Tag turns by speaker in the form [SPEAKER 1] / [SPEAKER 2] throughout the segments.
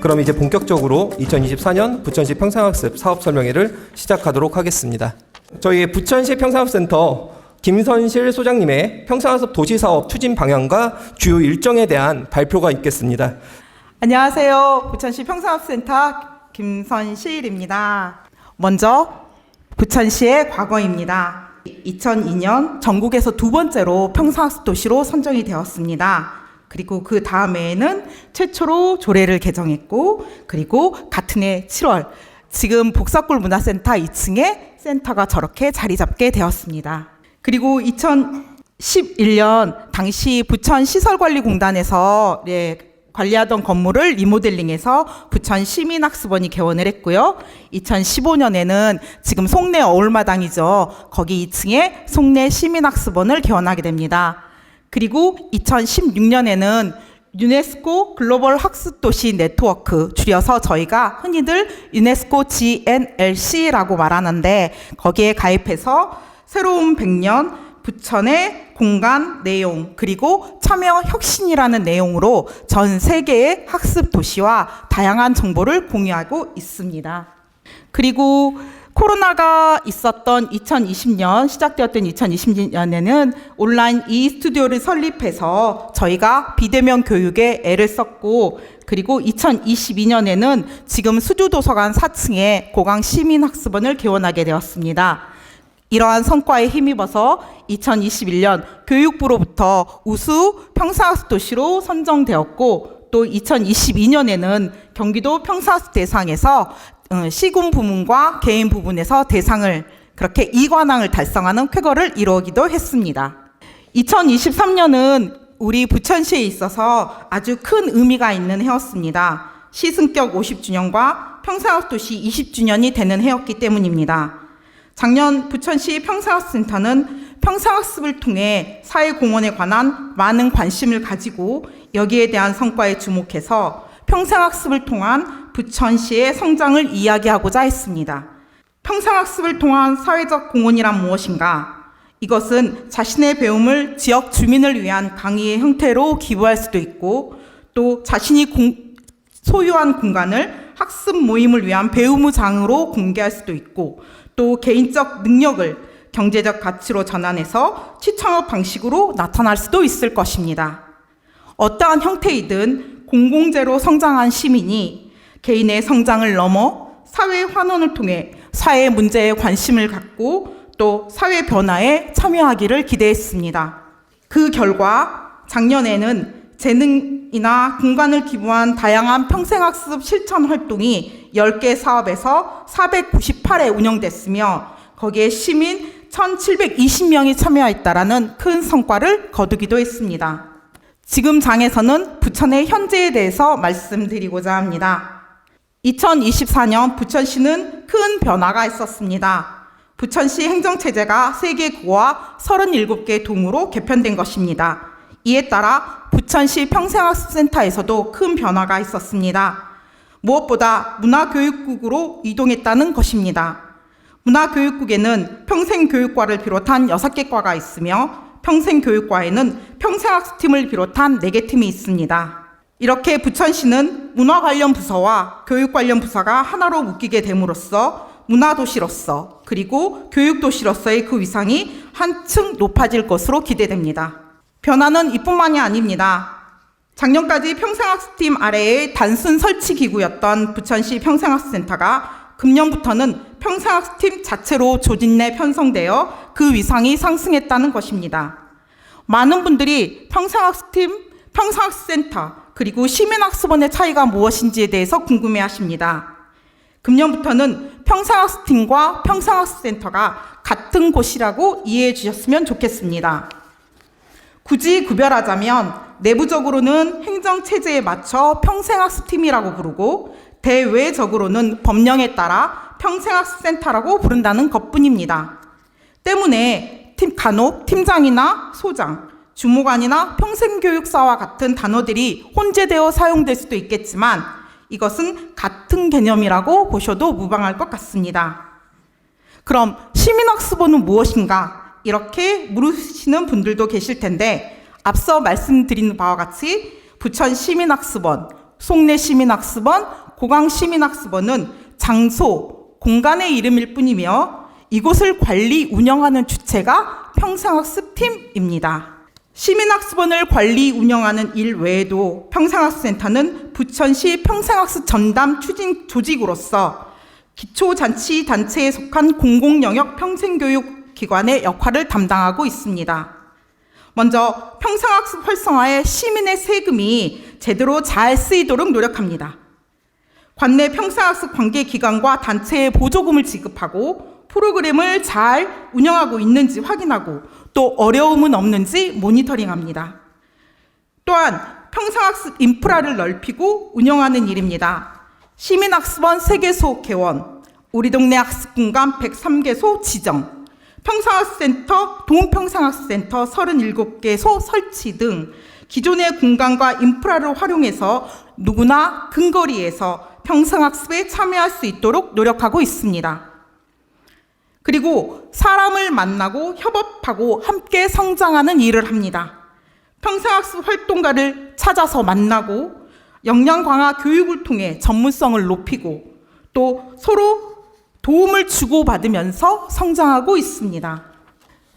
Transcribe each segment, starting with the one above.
[SPEAKER 1] 그럼 이제 본격적으로 2024년 부천시 평생학습 사업 설명회를 시작하도록 하겠습니다. 저희 부천시 평생학습센터 김선실 소장님의 평생학습 도시사업 추진 방향과 주요 일정에 대한 발표가 있겠습니다.
[SPEAKER 2] 안녕하세요. 부천시 평생학습센터 김선실입니다. 먼저 부천시의 과거입니다. 2002년 전국에서 두 번째로 평생학습 도시로 선정이 되었습니다. 그리고 그 다음 해에는 최초로 조례를 개정했고, 그리고 같은 해 7월 지금 복사골 문화센터 2층에 센터가 저렇게 자리 잡게 되었습니다. 그리고 2011년 당시 부천시설관리공단에서 관리하던 건물을 리모델링해서 부천시민학습원이 개원을 했고요. 2015년에는 지금 송내 어울마당이죠. 거기 2층에 송내 시민학습원을 개원하게 됩니다. 그리고 2016년에는 유네스코 글로벌 학습도시 네트워크, 줄여서 저희가 흔히들 유네스코 GNLC라고 말하는데, 거기에 가입해서 새로운 100년 부천의 공간 내용, 그리고 참여 혁신이라는 내용으로 전 세계의 학습 도시와 다양한 정보를 공유하고 있습니다. 그리고 코로나가 있었던 2020년, 시작되었던 2020년에는 온라인 e스튜디오를 설립해서 저희가 비대면 교육에 애를 썼고, 그리고 2022년에는 지금 수주도서관 4층에 고강시민학습원을 개원하게 되었습니다. 이러한 성과에 힘입어서 2021년 교육부로부터 우수 평생학습 도시로 선정되었고, 또 2022년에는 경기도 평생학습 대상에서 시군 부문과 개인 부분에서 대상을, 그렇게 2관왕을 달성하는 쾌거를 이루기도 했습니다. 2023년은 우리 부천시에 있어서 아주 큰 의미가 있는 해였습니다. 시승격 50주년과 평생학습 도시 20주년이 되는 해였기 때문입니다. 작년 부천시 평생학습센터는 평생학습을 통해 사회공헌에 관한 많은 관심을 가지고 여기에 대한 성과에 주목해서 평생학습을 통한 부천시의 성장을 이야기하고자 했습니다. 평생학습을 통한 사회적 공헌이란 무엇인가? 이것은 자신의 배움을 지역 주민을 위한 강의의 형태로 기부할 수도 있고, 또 자신이 소유한 공간을 학습 모임을 위한 배우무장으로 공개할 수도 있고, 또 개인적 능력을 경제적 가치로 전환해서 취창업 방식으로 나타날 수도 있을 것입니다. 어떠한 형태이든 공공재로 성장한 시민이 개인의 성장을 넘어 사회 환원을 통해 사회 문제에 관심을 갖고 또 사회 변화에 참여하기를 기대했습니다. 그 결과 작년에는 재능이나 공간을 기부한 다양한 평생학습 실천 활동이 10개 사업에서 498회 운영됐으며, 거기에 시민 1,720명이 참여했다라는 큰 성과를 거두기도 했습니다. 지금 장에서는 부천의 현재에 대해서 말씀드리고자 합니다. 2024년 부천시는 큰 변화가 있었습니다. 부천시 행정체제가 3개 구와 37개 동으로 개편된 것입니다. 이에 따라 부천시 평생학습센터에서도 큰 변화가 있었습니다. 무엇보다 문화교육국으로 이동했다는 것입니다. 문화교육국에는 평생교육과를 비롯한 6개 과가 있으며, 평생교육과에는 평생학습팀을 비롯한 4개 팀이 있습니다. 이렇게 부천시는 문화 관련 부서와 교육 관련 부서가 하나로 묶이게 됨으로써 문화도시로서, 그리고 교육도시로서의 그 위상이 한층 높아질 것으로 기대됩니다. 변화는 이뿐만이 아닙니다. 작년까지 평생학습팀 아래의 단순 설치 기구였던 부천시 평생학습센터가 금년부터는 평생학습팀 자체로 조직 내 편성되어 그 위상이 상승했다는 것입니다. 많은 분들이 평생학습팀, 평생학습센터, 그리고 시민학습원의 차이가 무엇인지에 대해서 궁금해하십니다. 금년부터는 평생학습팀과 평생학습센터가 같은 곳이라고 이해해 주셨으면 좋겠습니다. 굳이 구별하자면 내부적으로는 행정체제에 맞춰 평생학습팀이라고 부르고, 대외적으로는 법령에 따라 평생학습센터라고 부른다는 것뿐입니다. 때문에 간혹 팀장이나 소장, 주무관이나 평생교육사와 같은 단어들이 혼재되어 사용될 수도 있겠지만, 이것은 같은 개념이라고 보셔도 무방할 것 같습니다. 그럼 시민학습원은 무엇인가? 이렇게 물으시는 분들도 계실 텐데, 앞서 말씀드린 바와 같이 부천 시민학습원, 송내 시민학습원, 고강 시민학습원은 장소, 공간의 이름일 뿐이며 이곳을 관리, 운영하는 주체가 평생학습팀입니다. 시민학습원을 관리, 운영하는 일 외에도 평생학습센터는 부천시 평생학습 전담 추진 조직으로서 기초자치단체에 속한 공공영역 평생교육기관의 역할을 담당하고 있습니다. 먼저 평생학습 활성화에 시민의 세금이 제대로 잘 쓰이도록 노력합니다. 관내 평생학습 관계기관과 단체에 보조금을 지급하고 프로그램을 잘 운영하고 있는지 확인하고 또 어려움은 없는지 모니터링합니다. 또한 평생학습 인프라를 넓히고 운영하는 일입니다. 시민학습원 3개소 개원, 우리 동네 학습공간 103개소 지정, 평생학습센터, 동평생학습센터 37개소 설치 등 기존의 공간과 인프라를 활용해서 누구나 근거리에서 평생학습에 참여할 수 있도록 노력하고 있습니다. 그리고 사람을 만나고 협업하고 함께 성장하는 일을 합니다. 평생학습 활동가를 찾아서 만나고 역량 강화 교육을 통해 전문성을 높이고 또 서로 도움을 주고받으면서 성장하고 있습니다.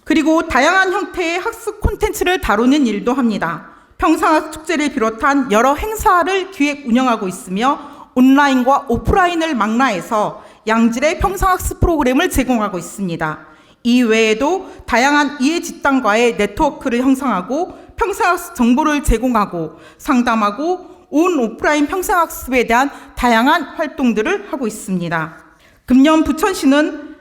[SPEAKER 2] 그리고 다양한 형태의 학습 콘텐츠를 다루는 일도 합니다. 평생학습 축제를 비롯한 여러 행사를 기획 운영하고 있으며 온라인과 오프라인을 망라해서 양질의 평생학습 프로그램을 제공하고 있습니다. 이 외에도 다양한 이해 집단과의 네트워크를 형성하고 평생학습 정보를 제공하고 상담하고 온 오프라인 평생학습에 대한 다양한 활동들을 하고 있습니다. 금년 부천시는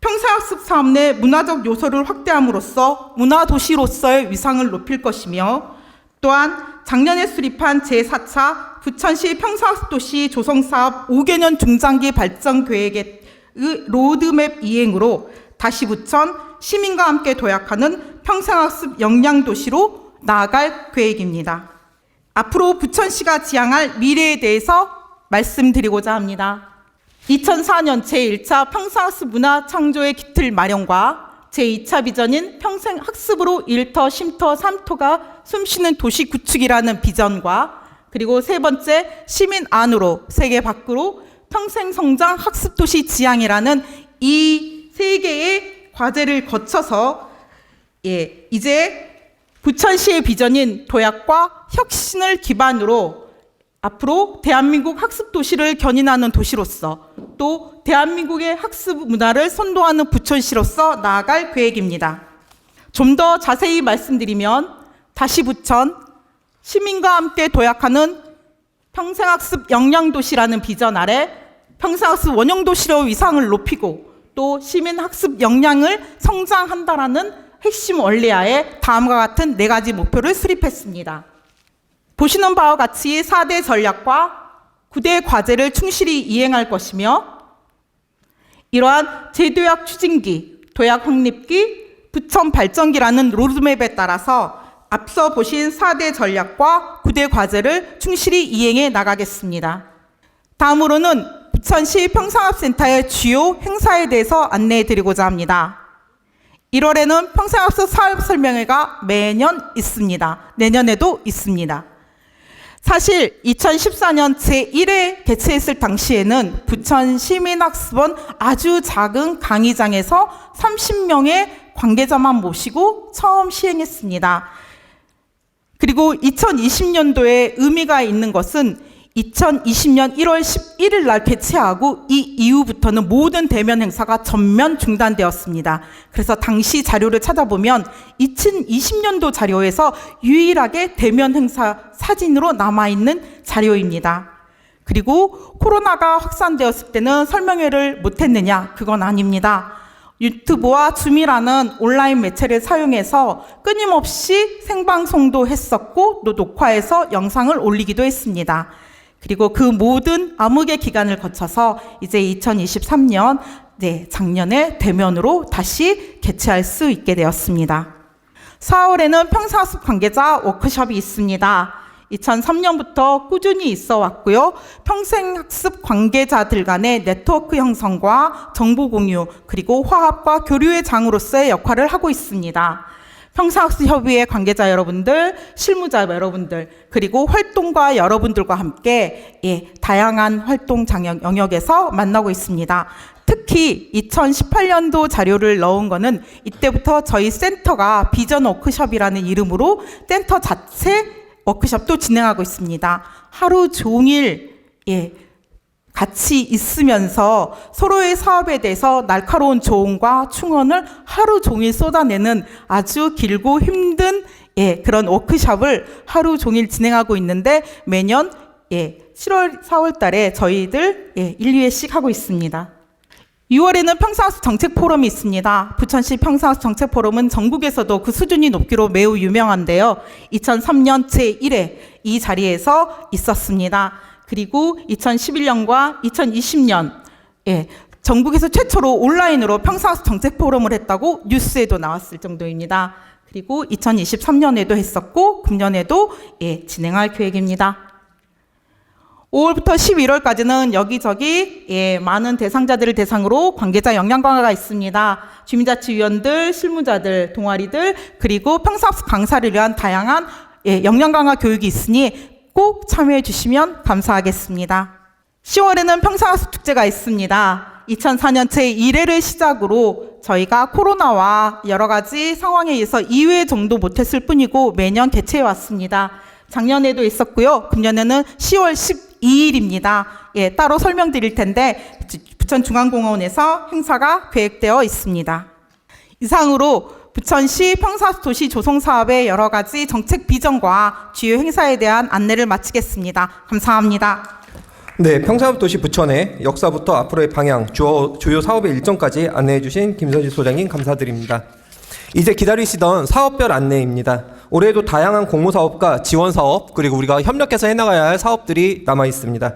[SPEAKER 2] 평생학습 사업 내 문화적 요소를 확대함으로써 문화도시로서의 위상을 높일 것이며 또한 작년에 수립한 제4차 부천시 평생학습도시 조성사업 5개년 중장기 발전 계획의 로드맵 이행으로 다시 부천 시민과 함께 도약하는 평생학습 역량도시로 나아갈 계획입니다. 앞으로 부천시가 지향할 미래에 대해서 말씀드리고자 합니다. 2004년 제1차 평생학습 문화 창조의 기틀 마련과 제2차 비전인 평생학습으로 1터, 쉼터, 3터가 숨쉬는 도시 구축이라는 비전과 그리고 세 번째 시민 안으로 세계 밖으로 평생성장 학습도시 지향이라는 이 세 개의 과제를 거쳐서 이제 부천시의 비전인 도약과 혁신을 기반으로 앞으로 대한민국 학습도시를 견인하는 도시로서 또 대한민국의 학습 문화를 선도하는 부천시로서 나아갈 계획입니다. 좀 더 자세히 말씀드리면 다시 부천, 시민과 함께 도약하는 평생학습 역량도시라는 비전 아래 평생학습 원형도시로 위상을 높이고 또 시민학습 역량을 성장한다라는 핵심 원리하에 다음과 같은 4가지 목표를 수립했습니다. 보시는 바와 같이 4대 전략과 9대 과제를 충실히 이행할 것이며 이러한 재도약 추진기, 도약 확립기, 부천 발전기라는 로드맵에 따라서 앞서 보신 4대 전략과 9대 과제를 충실히 이행해 나가겠습니다. 다음으로는 부천시 평생학습센터의 주요 행사에 대해서 안내해 드리고자 합니다. 1월에는 평생학습 사업 설명회가 매년 있습니다. 내년에도 있습니다. 사실 2014년 제1회 개최했을 당시에는 부천 시민학습원 아주 작은 강의장에서 30명의 관계자만 모시고 처음 시행했습니다. 그리고 2020년도에 의미가 있는 것은 2020년 1월 11일 날 개최하고 이 이후부터는 모든 대면 행사가 전면 중단되었습니다. 그래서 당시 자료를 찾아보면 2020년도 자료에서 유일하게 대면 행사 사진으로 남아있는 자료입니다. 그리고 코로나가 확산되었을 때는 설명회를 못했느냐? 그건 아닙니다. 유튜브와 줌이라는 온라인 매체를 사용해서 끊임없이 생방송도 했었고 또 녹화해서 영상을 올리기도 했습니다. 그리고 그 모든 암흑의 기간을 거쳐서 이제 2023년 작년에 대면으로 다시 개최할 수 있게 되었습니다. 4월에는 평생학습 관계자 워크숍이 있습니다. 2003년부터 꾸준히 있어 왔고요. 평생학습 관계자들 간의 네트워크 형성과 정보 공유 그리고 화합과 교류의 장으로서의 역할을 하고 있습니다. 평생학습협의회 관계자 여러분들, 실무자 여러분들, 그리고 활동가 여러분들과 함께 다양한 활동 영역에서 만나고 있습니다. 특히 2018년도 자료를 넣은 거는 이때부터 저희 센터가 비전 워크숍이라는 이름으로 센터 자체 워크숍도 진행하고 있습니다. 하루 종일 같이 있으면서 서로의 사업에 대해서 날카로운 조언과 충언을 하루 종일 쏟아내는 아주 길고 힘든 그런 워크숍을 하루 종일 진행하고 있는데 매년 7월, 4월 달에 저희들 1, 2회씩 하고 있습니다. 6월에는 평생학습 정책 포럼이 있습니다. 부천시 평생학습 정책 포럼은 전국에서도 그 수준이 높기로 매우 유명한데요. 2003년 제1회 이 자리에서 있었습니다. 그리고 2011년과 2020년 전국에서 최초로 온라인으로 평생학습 정책 포럼을 했다고 뉴스에도 나왔을 정도입니다. 그리고 2023년에도 했었고 금년에도 진행할 계획입니다. 5월부터 11월까지는 여기저기 많은 대상자들을 대상으로 관계자 역량 강화가 있습니다. 주민자치위원들, 실무자들, 동아리들, 그리고 평생학습 강사를 위한 다양한 역량 강화 교육이 있으니 꼭 참여해 주시면 감사하겠습니다. 10월에는 평생학습 축제가 있습니다. 2004년 제1회를 시작으로 저희가 코로나와 여러 가지 상황에 의해서 2회 정도 못했을 뿐이고 매년 개최해 왔습니다. 작년에도 있었고요. 금년에는 10월 12일입니다. 따로 설명드릴 텐데 부천중앙공원에서 행사가 계획되어 있습니다. 이상으로 부천시 평생학습 도시 조성 사업의 여러 가지 정책 비전과 주요 행사에 대한 안내를 마치겠습니다. 감사합니다.
[SPEAKER 1] 네, 평생학습 도시 부천의 역사부터 앞으로의 방향, 주요 사업의 일정까지 안내해 주신 김선실 소장님 감사드립니다. 이제 기다리시던 사업별 안내입니다. 올해도 다양한 공모사업과 지원사업, 그리고 우리가 협력해서 해나가야 할 사업들이 남아 있습니다.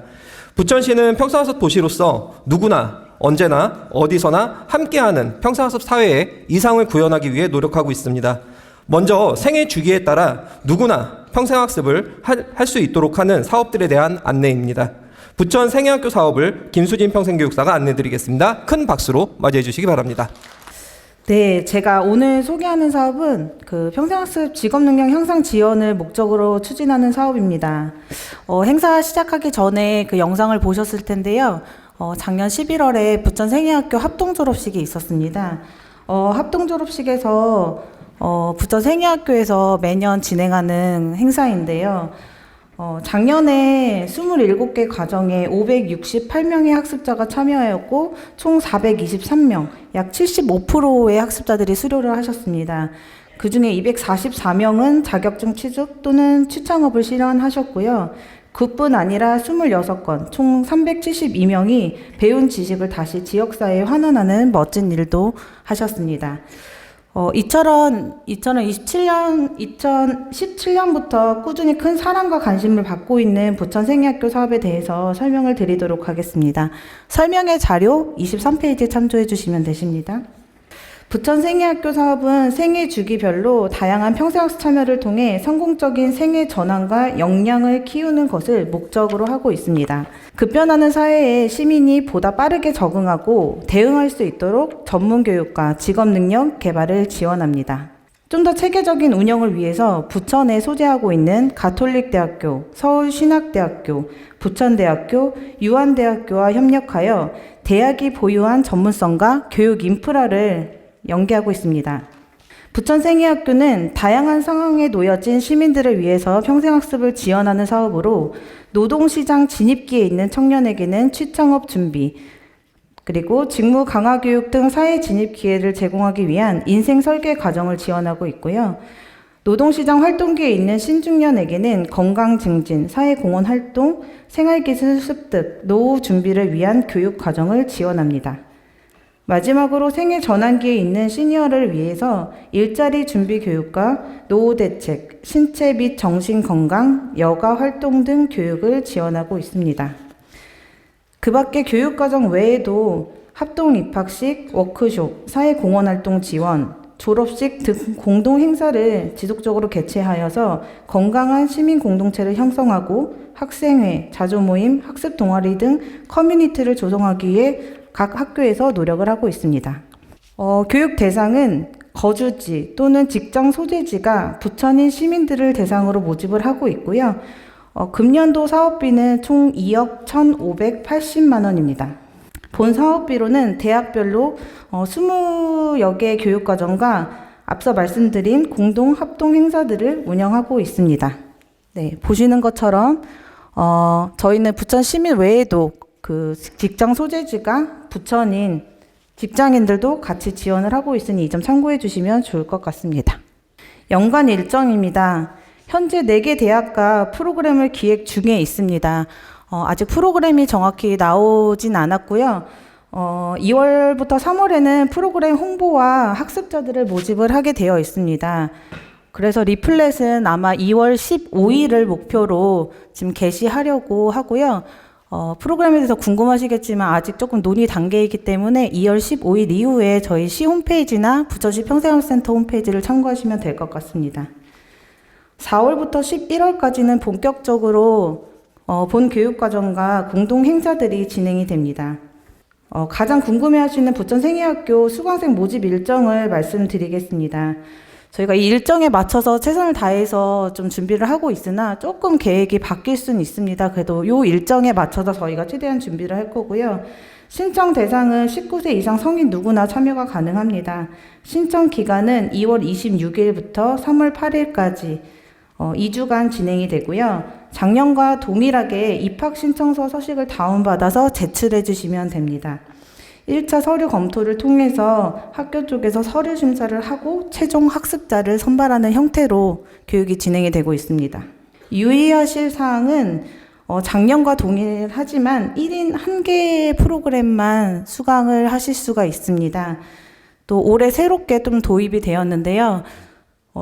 [SPEAKER 1] 부천시는 평생학습 도시로서 누구나 언제나 어디서나 함께하는 평생학습 사회에 이상을 구현하기 위해 노력하고 있습니다. 먼저 생애 주기에 따라 누구나 평생학습을 할 수 있도록 하는 사업들에 대한 안내입니다. 부천 생애학교 사업을 김수진 평생교육사가 안내드리겠습니다. 큰 박수로 맞이해 주시기 바랍니다.
[SPEAKER 3] 네, 제가 오늘 소개하는 사업은 평생학습 직업능력 향상 지원을 목적으로 추진하는 사업입니다. 행사 시작하기 전에 그 영상을 보셨을 텐데요. 작년 11월에 부천 생애학교 합동 졸업식이 있었습니다. 합동 졸업식에서 부천 생애학교에서 매년 진행하는 행사인데요. 작년에 27개 과정에 568명의 학습자가 참여하였고 총 423명, 약 75%의 학습자들이 수료를 하셨습니다. 그중에 244명은 자격증 취득 또는 취창업을 실현하셨고요. 그뿐 아니라 26건, 총 372명이 배운 지식을 다시 지역사회에 환원하는 멋진 일도 하셨습니다. 2017년부터 꾸준히 큰 사랑과 관심을 받고 있는 부천 생애학교 사업에 대해서 설명을 드리도록 하겠습니다. 설명의 자료 23페이지에 참조해 주시면 되십니다. 부천 생애학교 사업은 생애 주기별로 다양한 평생학습 참여를 통해 성공적인 생애 전환과 역량을 키우는 것을 목적으로 하고 있습니다. 급변하는 사회에 시민이 보다 빠르게 적응하고 대응할 수 있도록 전문 교육과 직업 능력 개발을 지원합니다. 좀 더 체계적인 운영을 위해서 부천에 소재하고 있는 가톨릭대학교, 서울신학대학교, 부천대학교, 유한대학교와 협력하여 대학이 보유한 전문성과 교육 인프라를 연계하고 있습니다. 부천 생애학교는 다양한 상황에 놓여진 시민들을 위해서 평생학습을 지원하는 사업으로 노동시장 진입기에 있는 청년에게는 취창업 준비, 그리고 직무 강화 교육 등 사회 진입 기회를 제공하기 위한 인생 설계 과정을 지원하고 있고요. 노동시장 활동기에 있는 신중년에게는 건강 증진, 사회공헌 활동, 생활기술 습득, 노후 준비를 위한 교육 과정을 지원합니다. 마지막으로 생애 전환기에 있는 시니어를 위해서 일자리 준비 교육과 노후 대책, 신체 및 정신 건강, 여가 활동 등 교육을 지원하고 있습니다. 그 밖에 교육과정 외에도 합동 입학식, 워크숍, 사회공헌 활동 지원, 졸업식 등 공동 행사를 지속적으로 개최하여서 건강한 시민 공동체를 형성하고 학생회, 자조모임, 학습 동아리 등 커뮤니티를 조성하기 위해 각 학교에서 노력을 하고 있습니다. 교육 대상은 거주지 또는 직장 소재지가 부천인 시민들을 대상으로 모집을 하고 있고요. 금년도 사업비는 총 2억 1,580만 원입니다. 본 사업비로는 대학별로 20여 개 교육과정과 앞서 말씀드린 공동 합동 행사들을 운영하고 있습니다. 네, 보시는 것처럼 저희는 부천 시민 외에도 그 직장 소재지가 부천인 직장인들도 같이 지원을 하고 있으니 이 점 참고해 주시면 좋을 것 같습니다. 연간 일정입니다. 현재 4개 대학과 프로그램을 기획 중에 있습니다. 아직 프로그램이 정확히 나오진 않았고요. 2월부터 3월에는 프로그램 홍보와 학습자들을 모집을 하게 되어 있습니다. 그래서 리플렛은 아마 2월 15일을 목표로 지금 게시하려고 하고요. 프로그램에 대해서 궁금하시겠지만 아직 조금 논의 단계이기 때문에 2월 15일 이후에 저희 시 홈페이지나 부천시 평생학센터 홈페이지를 참고하시면 될 것 같습니다. 4월부터 11월까지는 본격적으로 본 교육과정과 공동 행사들이 진행이 됩니다. 가장 궁금해하시는 부천 생애학교 수강생 모집 일정을 말씀드리겠습니다. 저희가 이 일정에 맞춰서 최선을 다해서 좀 준비를 하고 있으나 조금 계획이 바뀔 수는 있습니다. 그래도 이 일정에 맞춰서 저희가 최대한 준비를 할 거고요. 신청 대상은 19세 이상 성인 누구나 참여가 가능합니다. 신청 기간은 2월 26일부터 3월 8일까지 2주간 진행이 되고요. 작년과 동일하게 입학 신청서 서식을 다운받아서 제출해 주시면 됩니다. 1차 서류 검토를 통해서 학교 쪽에서 서류 심사를 하고 최종 학습자를 선발하는 형태로 교육이 진행이 되고 있습니다. 유의하실 사항은 작년과 동일하지만 1인 1개의 프로그램만 수강을 하실 수가 있습니다. 또 올해 새롭게 좀 도입이 되었는데요.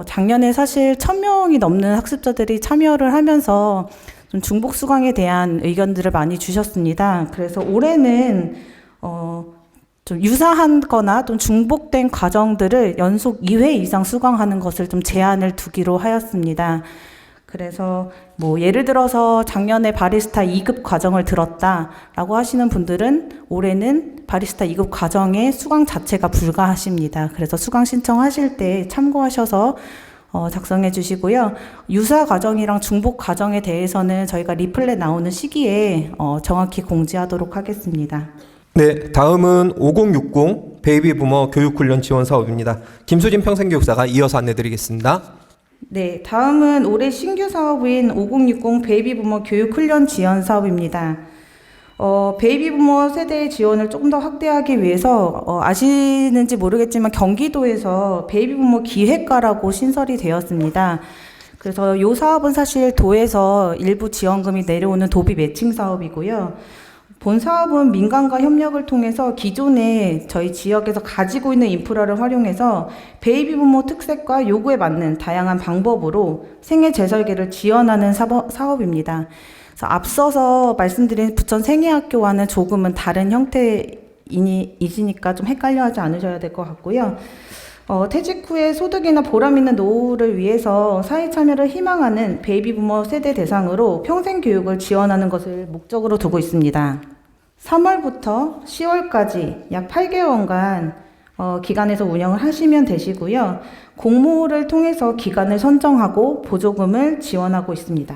[SPEAKER 3] 작년에 사실 1,000명이 넘는 학습자들이 참여를 하면서 좀 중복 수강에 대한 의견들을 많이 주셨습니다. 그래서 올해는 좀 유사한 거나 좀 중복된 과정들을 연속 2회 이상 수강하는 것을 좀 제한을 두기로 하였습니다. 그래서 뭐 예를 들어서 작년에 바리스타 2급 과정을 들었다라고 하시는 분들은 올해는 바리스타 2급 과정의 수강 자체가 불가하십니다. 그래서 수강 신청하실 때 참고하셔서 작성해 주시고요. 유사 과정이랑 중복 과정에 대해서는 저희가 리플렛 나오는 시기에 정확히 공지하도록 하겠습니다.
[SPEAKER 1] 네, 다음은 5060 베이비 부머 교육훈련 지원 사업입니다. 김수진 평생교육사가 이어서 안내드리겠습니다.
[SPEAKER 3] 네, 다음은 올해 신규 사업인 5060 베이비 부머 교육 훈련 지원 사업입니다. 베이비 부머 세대의 지원을 조금 더 확대하기 위해서 아시는지 모르겠지만 경기도에서 베이비 부머 기획과라고 신설이 되었습니다. 그래서 이 사업은 사실 도에서 일부 지원금이 내려오는 도비 매칭 사업이고요. 본 사업은 민간과 협력을 통해서 기존에 저희 지역에서 가지고 있는 인프라를 활용해서 베이비 부모 특색과 요구에 맞는 다양한 방법으로 생애 재설계를 지원하는 사업입니다. 그래서 앞서서 말씀드린 부천 생애학교와는 조금은 다른 형태이시니까 좀 헷갈려하지 않으셔야 될 것 같고요. 퇴직 후에 소득이나 보람 있는 노후를 위해서 사회 참여를 희망하는 베이비 부머 세대 대상으로 평생 교육을 지원하는 것을 목적으로 두고 있습니다. 3월부터 10월까지 약 8개월간 기간에서 운영을 하시면 되시고요. 공모를 통해서 기간을 선정하고 보조금을 지원하고 있습니다.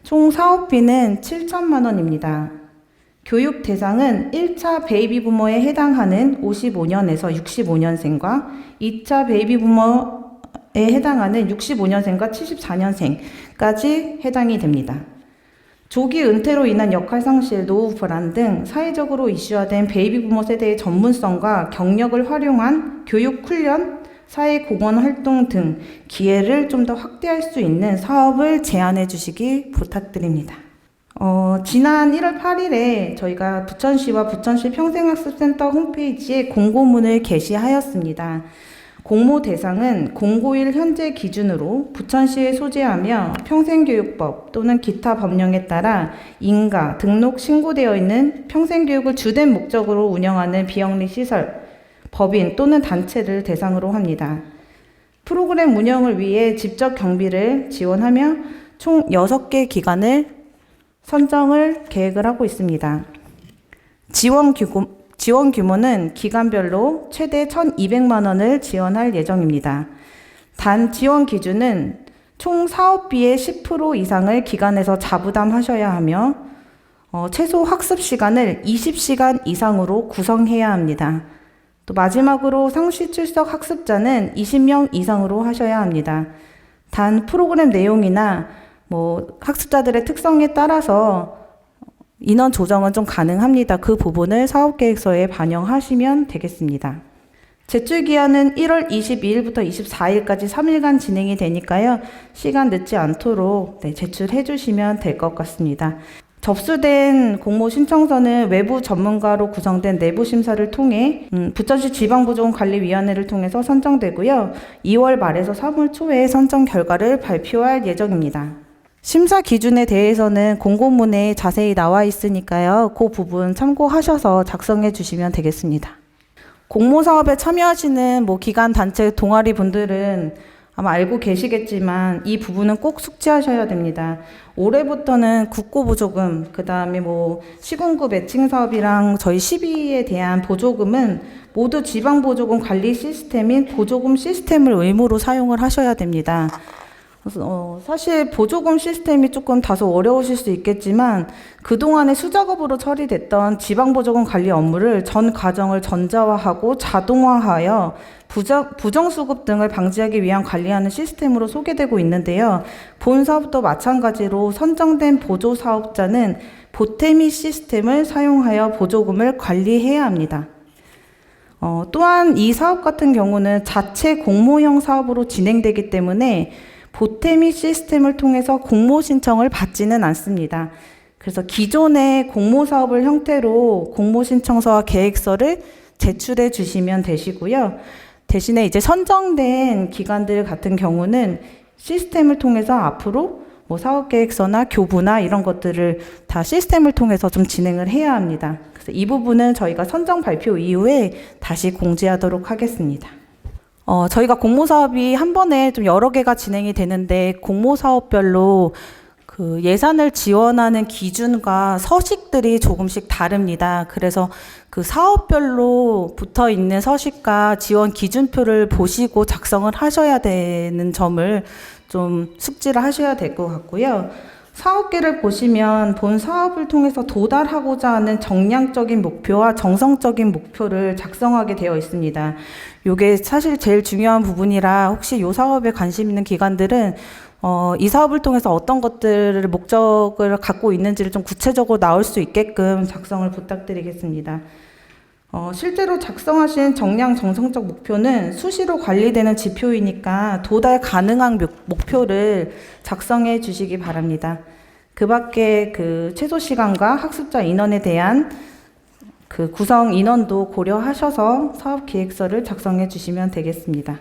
[SPEAKER 3] 총 사업비는 7천만 원입니다. 교육 대상은 1차 베이비 부머에 해당하는 55년에서 65년생과 2차 베이비 부머에 해당하는 65년생과 74년생까지 해당이 됩니다. 조기 은퇴로 인한 역할 상실, 노후 불안 등 사회적으로 이슈화된 베이비 부머 세대의 전문성과 경력을 활용한 교육 훈련, 사회 공헌 활동 등 기회를 좀 더 확대할 수 있는 사업을 제안해 주시기 부탁드립니다. 지난 1월 8일에 저희가 부천시와 부천시 평생학습센터 홈페이지에 공고문을 게시하였습니다. 공모 대상은 공고일 현재 기준으로 부천시에 소재하며 평생교육법 또는 기타 법령에 따라 인가, 등록, 신고되어 있는 평생교육을 주된 목적으로 운영하는 비영리 시설, 법인 또는 단체를 대상으로 합니다. 프로그램 운영을 위해 직접 경비를 지원하며 총 6개 기관을 선정을 계획을 하고 있습니다. 지원 지원 규모는 기간별로 최대 1,200만 원을 지원할 예정입니다. 단 지원 기준은 총 사업비의 10% 이상을 기관에서 자부담하셔야 하며 최소 학습 시간을 20시간 이상으로 구성해야 합니다. 또 마지막으로 상시 출석 학습자는 20명 이상으로 하셔야 합니다. 단 프로그램 내용이나 학습자들의 특성에 따라서 인원 조정은 좀 가능합니다. 그 부분을 사업계획서에 반영하시면 되겠습니다. 제출 기한은 1월 22일부터 24일까지 3일간 진행이 되니까요. 시간 늦지 않도록 제출해 주시면 될 것 같습니다. 접수된 공모 신청서는 외부 전문가로 구성된 내부 심사를 통해 부천시 지방보조금관리위원회를 통해서 선정되고요. 2월 말에서 3월 초에 선정 결과를 발표할 예정입니다. 심사 기준에 대해서는 공고문에 자세히 나와 있으니까요. 그 부분 참고하셔서 작성해 주시면 되겠습니다. 공모사업에 참여하시는 기관, 단체, 동아리 분들은 아마 알고 계시겠지만 이 부분은 꼭 숙지하셔야 됩니다. 올해부터는 국고보조금, 그 다음에 시군구 매칭 사업이랑 저희 시비에 대한 보조금은 모두 지방보조금 관리 시스템인 보조금 시스템을 의무로 사용을 하셔야 됩니다. 사실 보조금 시스템이 조금 다소 어려우실 수 있겠지만 그동안에 수작업으로 처리됐던 지방보조금 관리 업무를 전 과정을 전자화하고 자동화하여 부정수급 등을 방지하기 위한 관리하는 시스템으로 소개되고 있는데요. 본 사업도 마찬가지로 선정된 보조사업자는 보태미 시스템을 사용하여 보조금을 관리해야 합니다. 또한 이 사업 같은 경우는 자체 공모형 사업으로 진행되기 때문에 보태미 시스템을 통해서 공모 신청을 받지는 않습니다. 그래서 기존의 공모 사업을 형태로 공모 신청서와 계획서를 제출해 주시면 되시고요. 대신에 이제 선정된 기관들 같은 경우는 시스템을 통해서 앞으로 사업 계획서나 교부나 이런 것들을 다 시스템을 통해서 좀 진행을 해야 합니다. 그래서 이 부분은 저희가 선정 발표 이후에 다시 공지하도록 하겠습니다. 저희가 공모사업이 한 번에 좀 여러 개가 진행이 되는데 공모사업별로 그 예산을 지원하는 기준과 서식들이 조금씩 다릅니다. 그래서 그 사업별로 붙어 있는 서식과 지원 기준표를 보시고 작성을 하셔야 되는 점을 좀 숙지를 하셔야 될 것 같고요. 사업계를 보시면 본 사업을 통해서 도달하고자 하는 정량적인 목표와 정성적인 목표를 작성하게 되어 있습니다. 이게 사실 제일 중요한 부분이라 혹시 이 사업에 관심 있는 기관들은 이 사업을 통해서 어떤 것들을 목적을 갖고 있는지를 좀 구체적으로 나올 수 있게끔 작성을 부탁드리겠습니다. 실제로 작성하신 정량 정성적 목표는 수시로 관리되는 지표이니까 도달 가능한 목표를 작성해 주시기 바랍니다. 그 밖에 그 최소 시간과 학습자 인원에 대한 그 구성 인원도 고려하셔서 사업 기획서를 작성해 주시면 되겠습니다.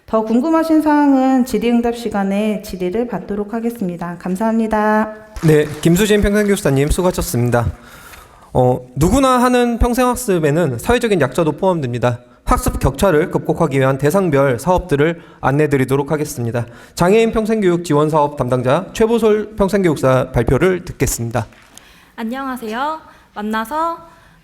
[SPEAKER 3] 더 궁금하신 사항은 질의응답 시간에 질의를 받도록 하겠습니다. 감사합니다.
[SPEAKER 1] 네, 김수진 평생교육사님 수고하셨습니다. 누구나 하는 평생학습에는 사회적인 약자도 포함됩니다. 학습 격차를 극복하기 위한 대상별 사업들을 안내드리도록 하겠습니다. 장애인 평생교육 지원사업 담당자 최보솔 평생교육사 발표를 듣겠습니다.
[SPEAKER 4] 안녕하세요. 만나서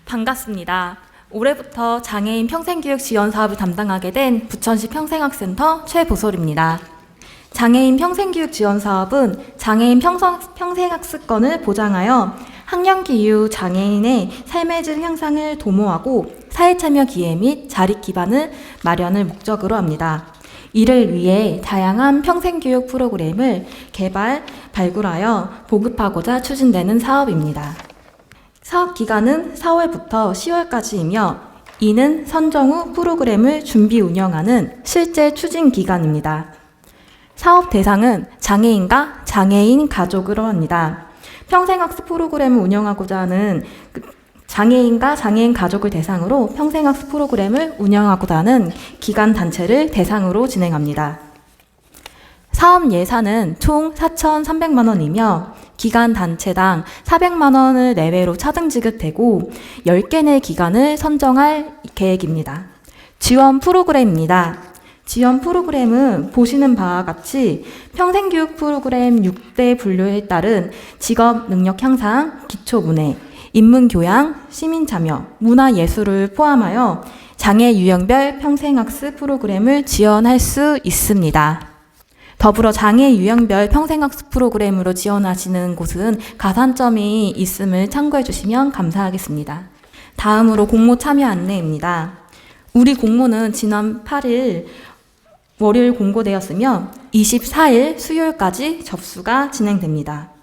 [SPEAKER 4] 반갑습니다. 올해부터 장애인 평생교육 지원 사업을 담당하게 된 부천시 평생학센터 최보솔입니다. 장애인 평생교육 지원 사업은 장애인 평생학습권을 보장하여 학령기 이후 장애인의 삶의 질 향상을 도모하고 사회참여 기회 및 자립 기반을 마련을 목적으로 합니다. 이를 위해 다양한 평생교육 프로그램을 개발, 발굴하여 보급하고자 추진되는 사업입니다. 사업 기간은 4월부터 10월까지이며 이는 선정 후 프로그램을 준비 운영하는 실제 추진 기간입니다. 사업 대상은 장애인과 장애인 가족으로 합니다. 평생학습 프로그램을 운영하고자 하는 장애인과 장애인 가족을 대상으로 평생학습 프로그램을 운영하고자 하는 기관 단체를 대상으로 진행합니다. 사업 예산은 총 4,300만 원이며 기관 단체당 400만 원을 내외로 차등 지급되고 10개 내 기관을 선정할 계획입니다. 지원 프로그램입니다. 지원 프로그램은 보시는 바와 같이 평생교육 프로그램 6대 분류에 따른 직업 능력 향상, 기초문해, 인문교양, 시민참여, 문화예술을 포함하여 장애 유형별 평생학습 프로그램을 지원할 수 있습니다. 더불어 장애 유형별 평생학습 프로그램으로 지원하시는 곳은 가산점이 있음을 참고해 주시면 감사하겠습니다. 다음으로 공모 참여 안내입니다. 우리 공모는 지난 8일 월요일 공고되었으며 24일 수요일까지 접수가 진행됩니다.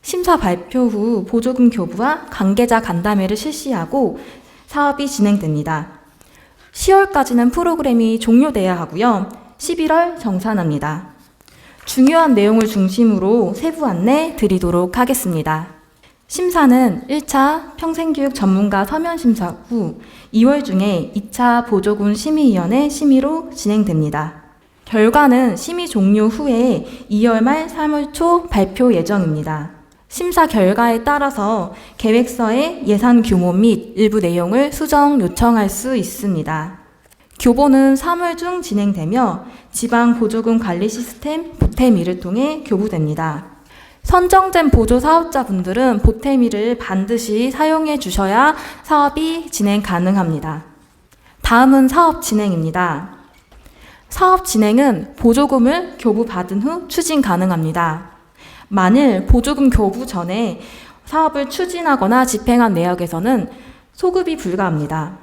[SPEAKER 4] 심사 발표 후 보조금 교부와 관계자 간담회를 실시하고 사업이 진행됩니다. 10월까지는 프로그램이 종료돼야 하고요. 11월 정산합니다. 중요한 내용을 중심으로 세부 안내 드리도록 하겠습니다. 심사는 1차 평생교육 전문가 서면 심사 후 2월 중에 2차 보조금 심의위원회 심의로 진행됩니다. 결과는 심의 종료 후에 2월 말 3월 초 발표 예정입니다. 심사 결과에 따라서 계획서의 예산 규모 및 일부 내용을 수정 요청할 수 있습니다. 교보는 3월 중 진행되며 지방 보조금 관리 시스템 보태미를 통해 교부됩니다. 선정된 보조 사업자분들은 보태미를 반드시 사용해 주셔야 사업이 진행 가능합니다. 다음은 사업 진행입니다. 사업 진행은 보조금을 교부받은 후 추진 가능합니다. 만일 보조금 교부 전에 사업을 추진하거나 집행한 내역에서는 소급이 불가합니다.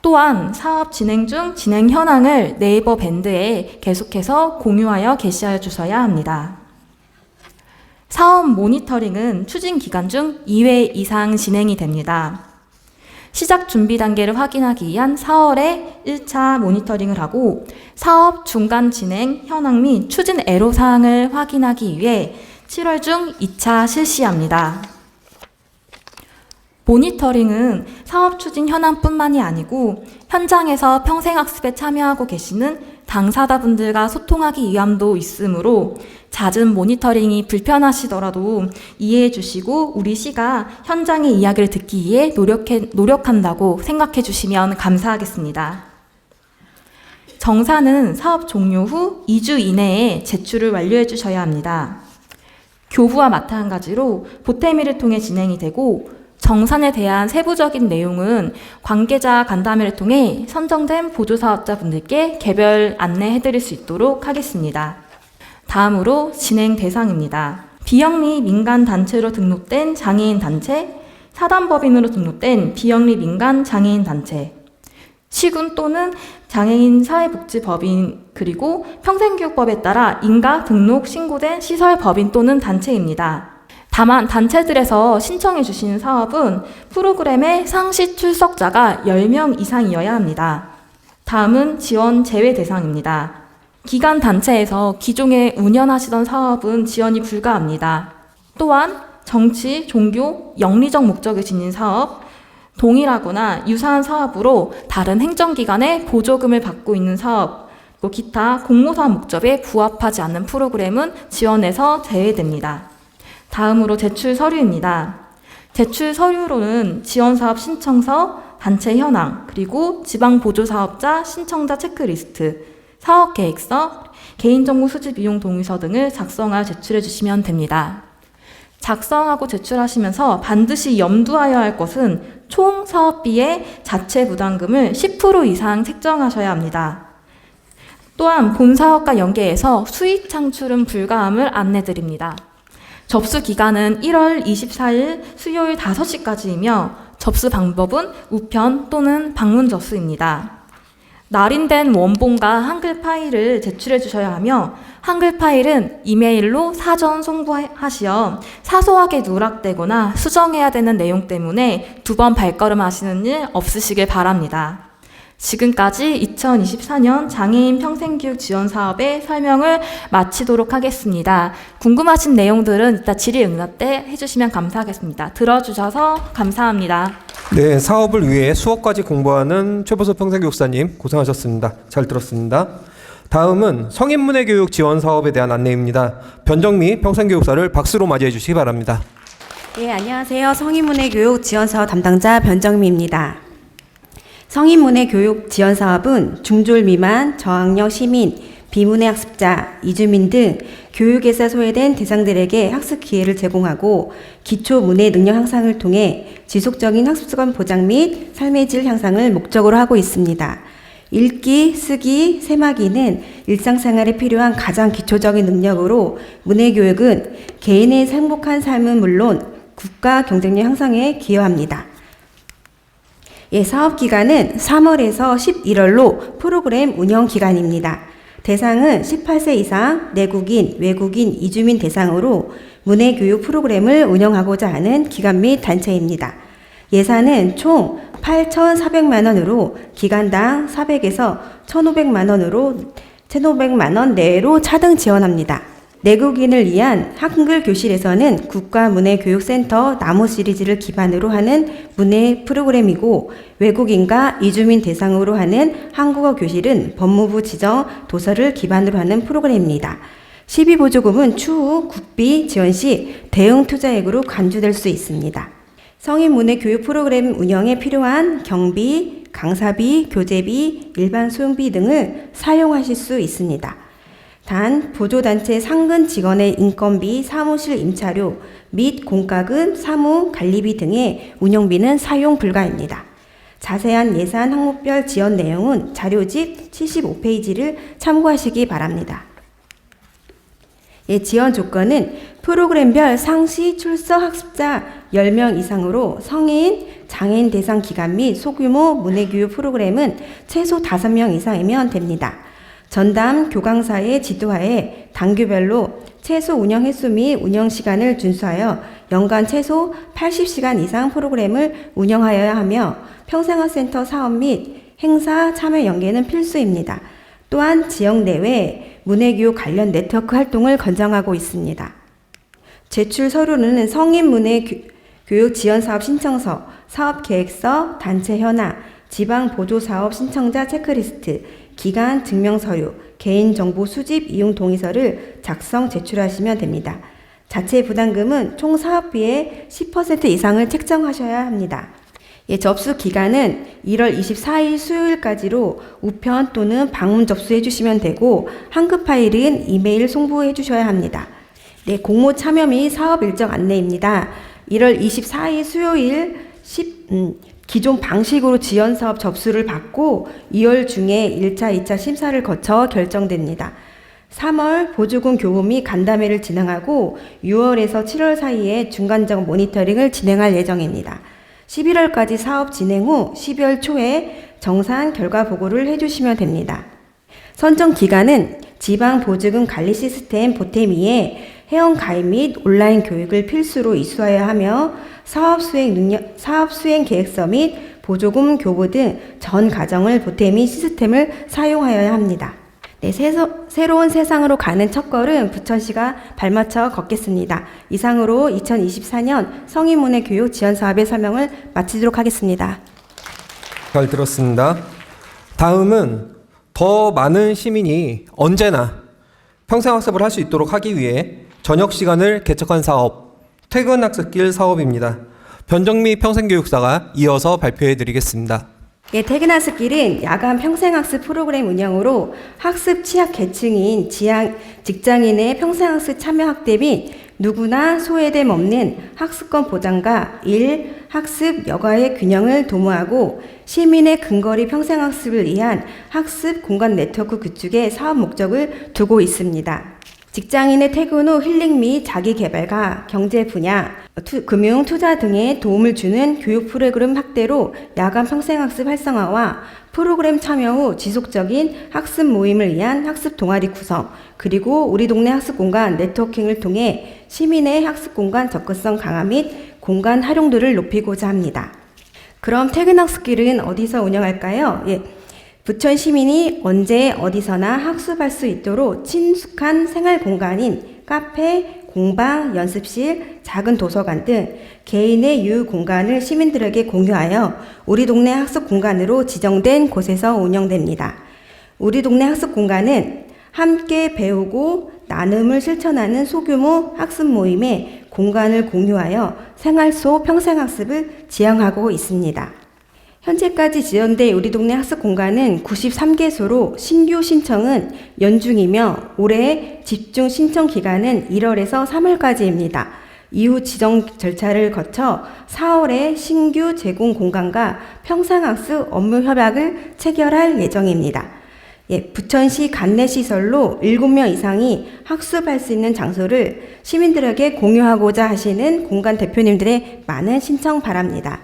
[SPEAKER 4] 또한 사업 진행 중 진행 현황을 네이버 밴드에 계속해서 공유하여 게시하여 주셔야 합니다. 사업 모니터링은 추진 기간 중 2회 이상 진행이 됩니다. 시작 준비 단계를 확인하기 위한 4월에 1차 모니터링을 하고 사업 중간 진행 현황 및 추진 애로사항을 확인하기 위해 7월 중 2차 실시합니다. 모니터링은 사업 추진 현황뿐만이 아니고 현장에서 평생학습에 참여하고 계시는 당사자분들과 소통하기 위함도 있으므로 잦은 모니터링이 불편하시더라도 이해해 주시고 우리 시가 현장의 이야기를 듣기 위해 노력한다고 생각해 주시면 감사하겠습니다. 정산은 사업 종료 후 2주 이내에 제출을 완료해 주셔야 합니다. 교부와 마찬가지로 보태미를 통해 진행이 되고 정산에 대한 세부적인 내용은 관계자 간담회를 통해 선정된 보조사업자분들께 개별 안내해드릴 수 있도록 하겠습니다. 다음으로 진행 대상입니다. 비영리 민간단체로 등록된 장애인단체, 사단법인으로 등록된 비영리 민간장애인단체, 시군 또는 장애인 사회복지법인 그리고 평생교육법에 따라 인가 등록 신고된 시설법인 또는 단체입니다. 다만 단체들에서 신청해 주신 사업은 프로그램의 상시 출석자가 10명 이상이어야 합니다. 다음은 지원 제외 대상입니다. 기관 단체에서 기존에 운영하시던 사업은 지원이 불가합니다. 또한 정치, 종교, 영리적 목적을 지닌 사업, 동일하거나 유사한 사업으로 다른 행정기관의 보조금을 받고 있는 사업, 또 기타 공모사업 목적에 부합하지 않는 프로그램은 지원에서 제외됩니다. 다음으로 제출 서류입니다. 제출 서류로는 지원사업 신청서, 단체 현황, 그리고 지방보조사업자 신청자 체크리스트, 사업계획서, 개인정보 수집 이용 동의서 등을 작성하여 제출해 주시면 됩니다. 작성하고 제출하시면서 반드시 염두하여야 할 것은 총 사업비의 자체 부담금을 10% 이상 책정하셔야 합니다. 또한 본 사업과 연계해서 수익 창출은 불가함을 안내드립니다. 접수 기간은 1월 24일 수요일 5시까지이며 접수 방법은 우편 또는 방문 접수입니다. 날인된 원본과 한글 파일을 제출해 주셔야 하며 한글 파일은 이메일로 사전 송부하시어 사소하게 누락되거나 수정해야 되는 내용 때문에 2번 발걸음 하시는 일 없으시길 바랍니다. 지금까지 2024년 장애인 평생교육 지원 사업의 설명을 마치도록 하겠습니다. 궁금하신 내용들은 이따 질의응답 때 해주시면 감사하겠습니다. 들어주셔서 감사합니다.
[SPEAKER 1] 네, 사업을 위해 수업까지 공부하는 최보섭 평생교육사님 고생하셨습니다. 잘 들었습니다. 다음은 성인문예교육 지원 사업에 대한 안내입니다. 변정미 평생교육사를 박수로 맞이해 주시기 바랍니다.
[SPEAKER 5] 네, 안녕하세요. 성인문예교육 지원사업 담당자 변정미입니다. 성인문예교육 지원사업은 중졸 미만 저학력 시민 비문의 학습자, 이주민 등 교육에서 소외된 대상들에게 학습 기회를 제공하고 기초 문해 능력 향상을 통해 지속적인 학습습관 보장 및 삶의 질 향상을 목적으로 하고 있습니다. 읽기, 쓰기, 세마기는 일상생활에 필요한 가장 기초적인 능력으로 문해교육은 개인의 행복한 삶은 물론 국가 경쟁력 향상에 기여합니다. 사업 기간은 3월에서 11월로 프로그램 운영 기간입니다. 대상은 18세 이상 내국인, 외국인, 이주민 대상으로 문해교육 프로그램을 운영하고자 하는 기관 및 단체입니다. 예산은 총 8,400만 원으로 기간당 400에서 1,500만 원 내로 차등 지원합니다. 내국인을 위한 한글 교실에서는 국가문해교육센터 나무 시리즈를 기반으로 하는 문해 프로그램이고, 외국인과 이주민 대상으로 하는 한국어 교실은 법무부 지정 도서를 기반으로 하는 프로그램입니다. 시비보조금은 추후 국비 지원 시 대응 투자액으로 간주될 수 있습니다. 성인 문해 교육 프로그램 운영에 필요한 경비, 강사비, 교재비, 일반 수용비 등을 사용하실 수 있습니다. 단, 보조단체 상근 직원의 인건비, 사무실 임차료 및 공과금, 사무 관리비 등의 운영비는 사용 불가입니다. 자세한 예산 항목별 지원 내용은 자료집 75페이지를 참고하시기 바랍니다. 지원 조건은 프로그램별 상시 출석 학습자 10명 이상으로 성인, 장애인 대상 기관 및 소규모 문해교육 프로그램은 최소 5명 이상이면 됩니다. 전담 교강사의 지도하에 단계별로 최소 운영 횟수 및 운영 시간을 준수하여 연간 최소 80시간 이상 프로그램을 운영하여야 하며 평생학센터 사업 및 행사 참여 연계는 필수입니다. 또한 지역 내외 문해교육 관련 네트워크 활동을 권장하고 있습니다. 제출 서류는 성인 문해교육 지원사업 신청서, 사업계획서, 단체 현황, 지방보조사업 신청자 체크리스트, 기간 증명서류, 개인정보 수집 이용 동의서를 작성 제출하시면 됩니다. 자체 부담금은 총 사업비의 10% 이상을 책정하셔야 합니다. 접수 기간은 1월 24일 수요일까지로 우편 또는 방문 접수해 주시면 되고, 한급 파일은 이메일 송부해 주셔야 합니다. 공모 참여 및 사업 일정 안내입니다. 1월 24일 수요일 기존 방식으로 지원사업 접수를 받고 2월 중에 1차, 2차 심사를 거쳐 결정됩니다. 3월 보조금 교부 및 간담회를 진행하고 6월에서 7월 사이에 중간적 모니터링을 진행할 예정입니다. 11월까지 사업 진행 후 12월 초에 정산 결과 보고를 해주시면 됩니다. 선정 기간은 지방 보조금 관리 시스템 보태미에 회원 가입 및 온라인 교육을 필수로 이수하여야 하며 사업 수행 계획서 및 보조금 교부 등 전 과정을 보태미 시스템을 사용하여야 합니다. 새로운 세상으로 가는 첫걸음 부천시가 발맞춰 걷겠습니다. 이상으로 2024년 성인문해교육 지원사업의 설명을 마치도록 하겠습니다.
[SPEAKER 1] 잘 들었습니다. 다음은 더 많은 시민이 언제나 평생학습을 할 수 있도록 하기 위해 저녁 시간을 개척한 사업, 퇴근학습길 사업입니다. 변정미 평생교육사가 이어서 발표해 드리겠습니다.
[SPEAKER 5] 퇴근학습길은 야간 평생학습 프로그램 운영으로 학습 취약 계층인 직장인의 평생학습 참여 확대 및 누구나 소외됨 없는 학습권 보장과 학습 여가의 균형을 도모하고 시민의 근거리 평생학습을 위한 학습 공간 네트워크 구축에 사업 목적을 두고 있습니다. 직장인의 퇴근 후 힐링 및 자기개발과 경제 분야, 금융, 투자 등에 도움을 주는 교육 프로그램 확대로 야간 평생학습 활성화와 프로그램 참여 후 지속적인 학습 모임을 위한 학습 동아리 구성, 그리고 우리 동네 학습 공간 네트워킹을 통해 시민의 학습 공간 접근성 강화 및 공간 활용도를 높이고자 합니다. 그럼 퇴근학습길은 어디서 운영할까요? 부천 시민이 언제 어디서나 학습할 수 있도록 친숙한 생활 공간인 카페, 공방, 연습실, 작은 도서관 등 개인의 유휴 공간을 시민들에게 공유하여 우리 동네 학습 공간으로 지정된 곳에서 운영됩니다. 우리 동네 학습 공간은 함께 배우고 나눔을 실천하는 소규모 학습 모임에 공간을 공유하여 생활 속 평생학습을 지향하고 있습니다. 현재까지 지원된 우리 동네 학습 공간은 93개소로 신규 신청은 연중이며 올해 집중 신청 기간은 1월에서 3월까지입니다. 이후 지정 절차를 거쳐 4월에 신규 제공 공간과 평상학습 업무 협약을 체결할 예정입니다. 부천시 관내시설로 7명 이상이 학습할 수 있는 장소를 시민들에게 공유하고자 하시는 공간 대표님들의 많은 신청 바랍니다.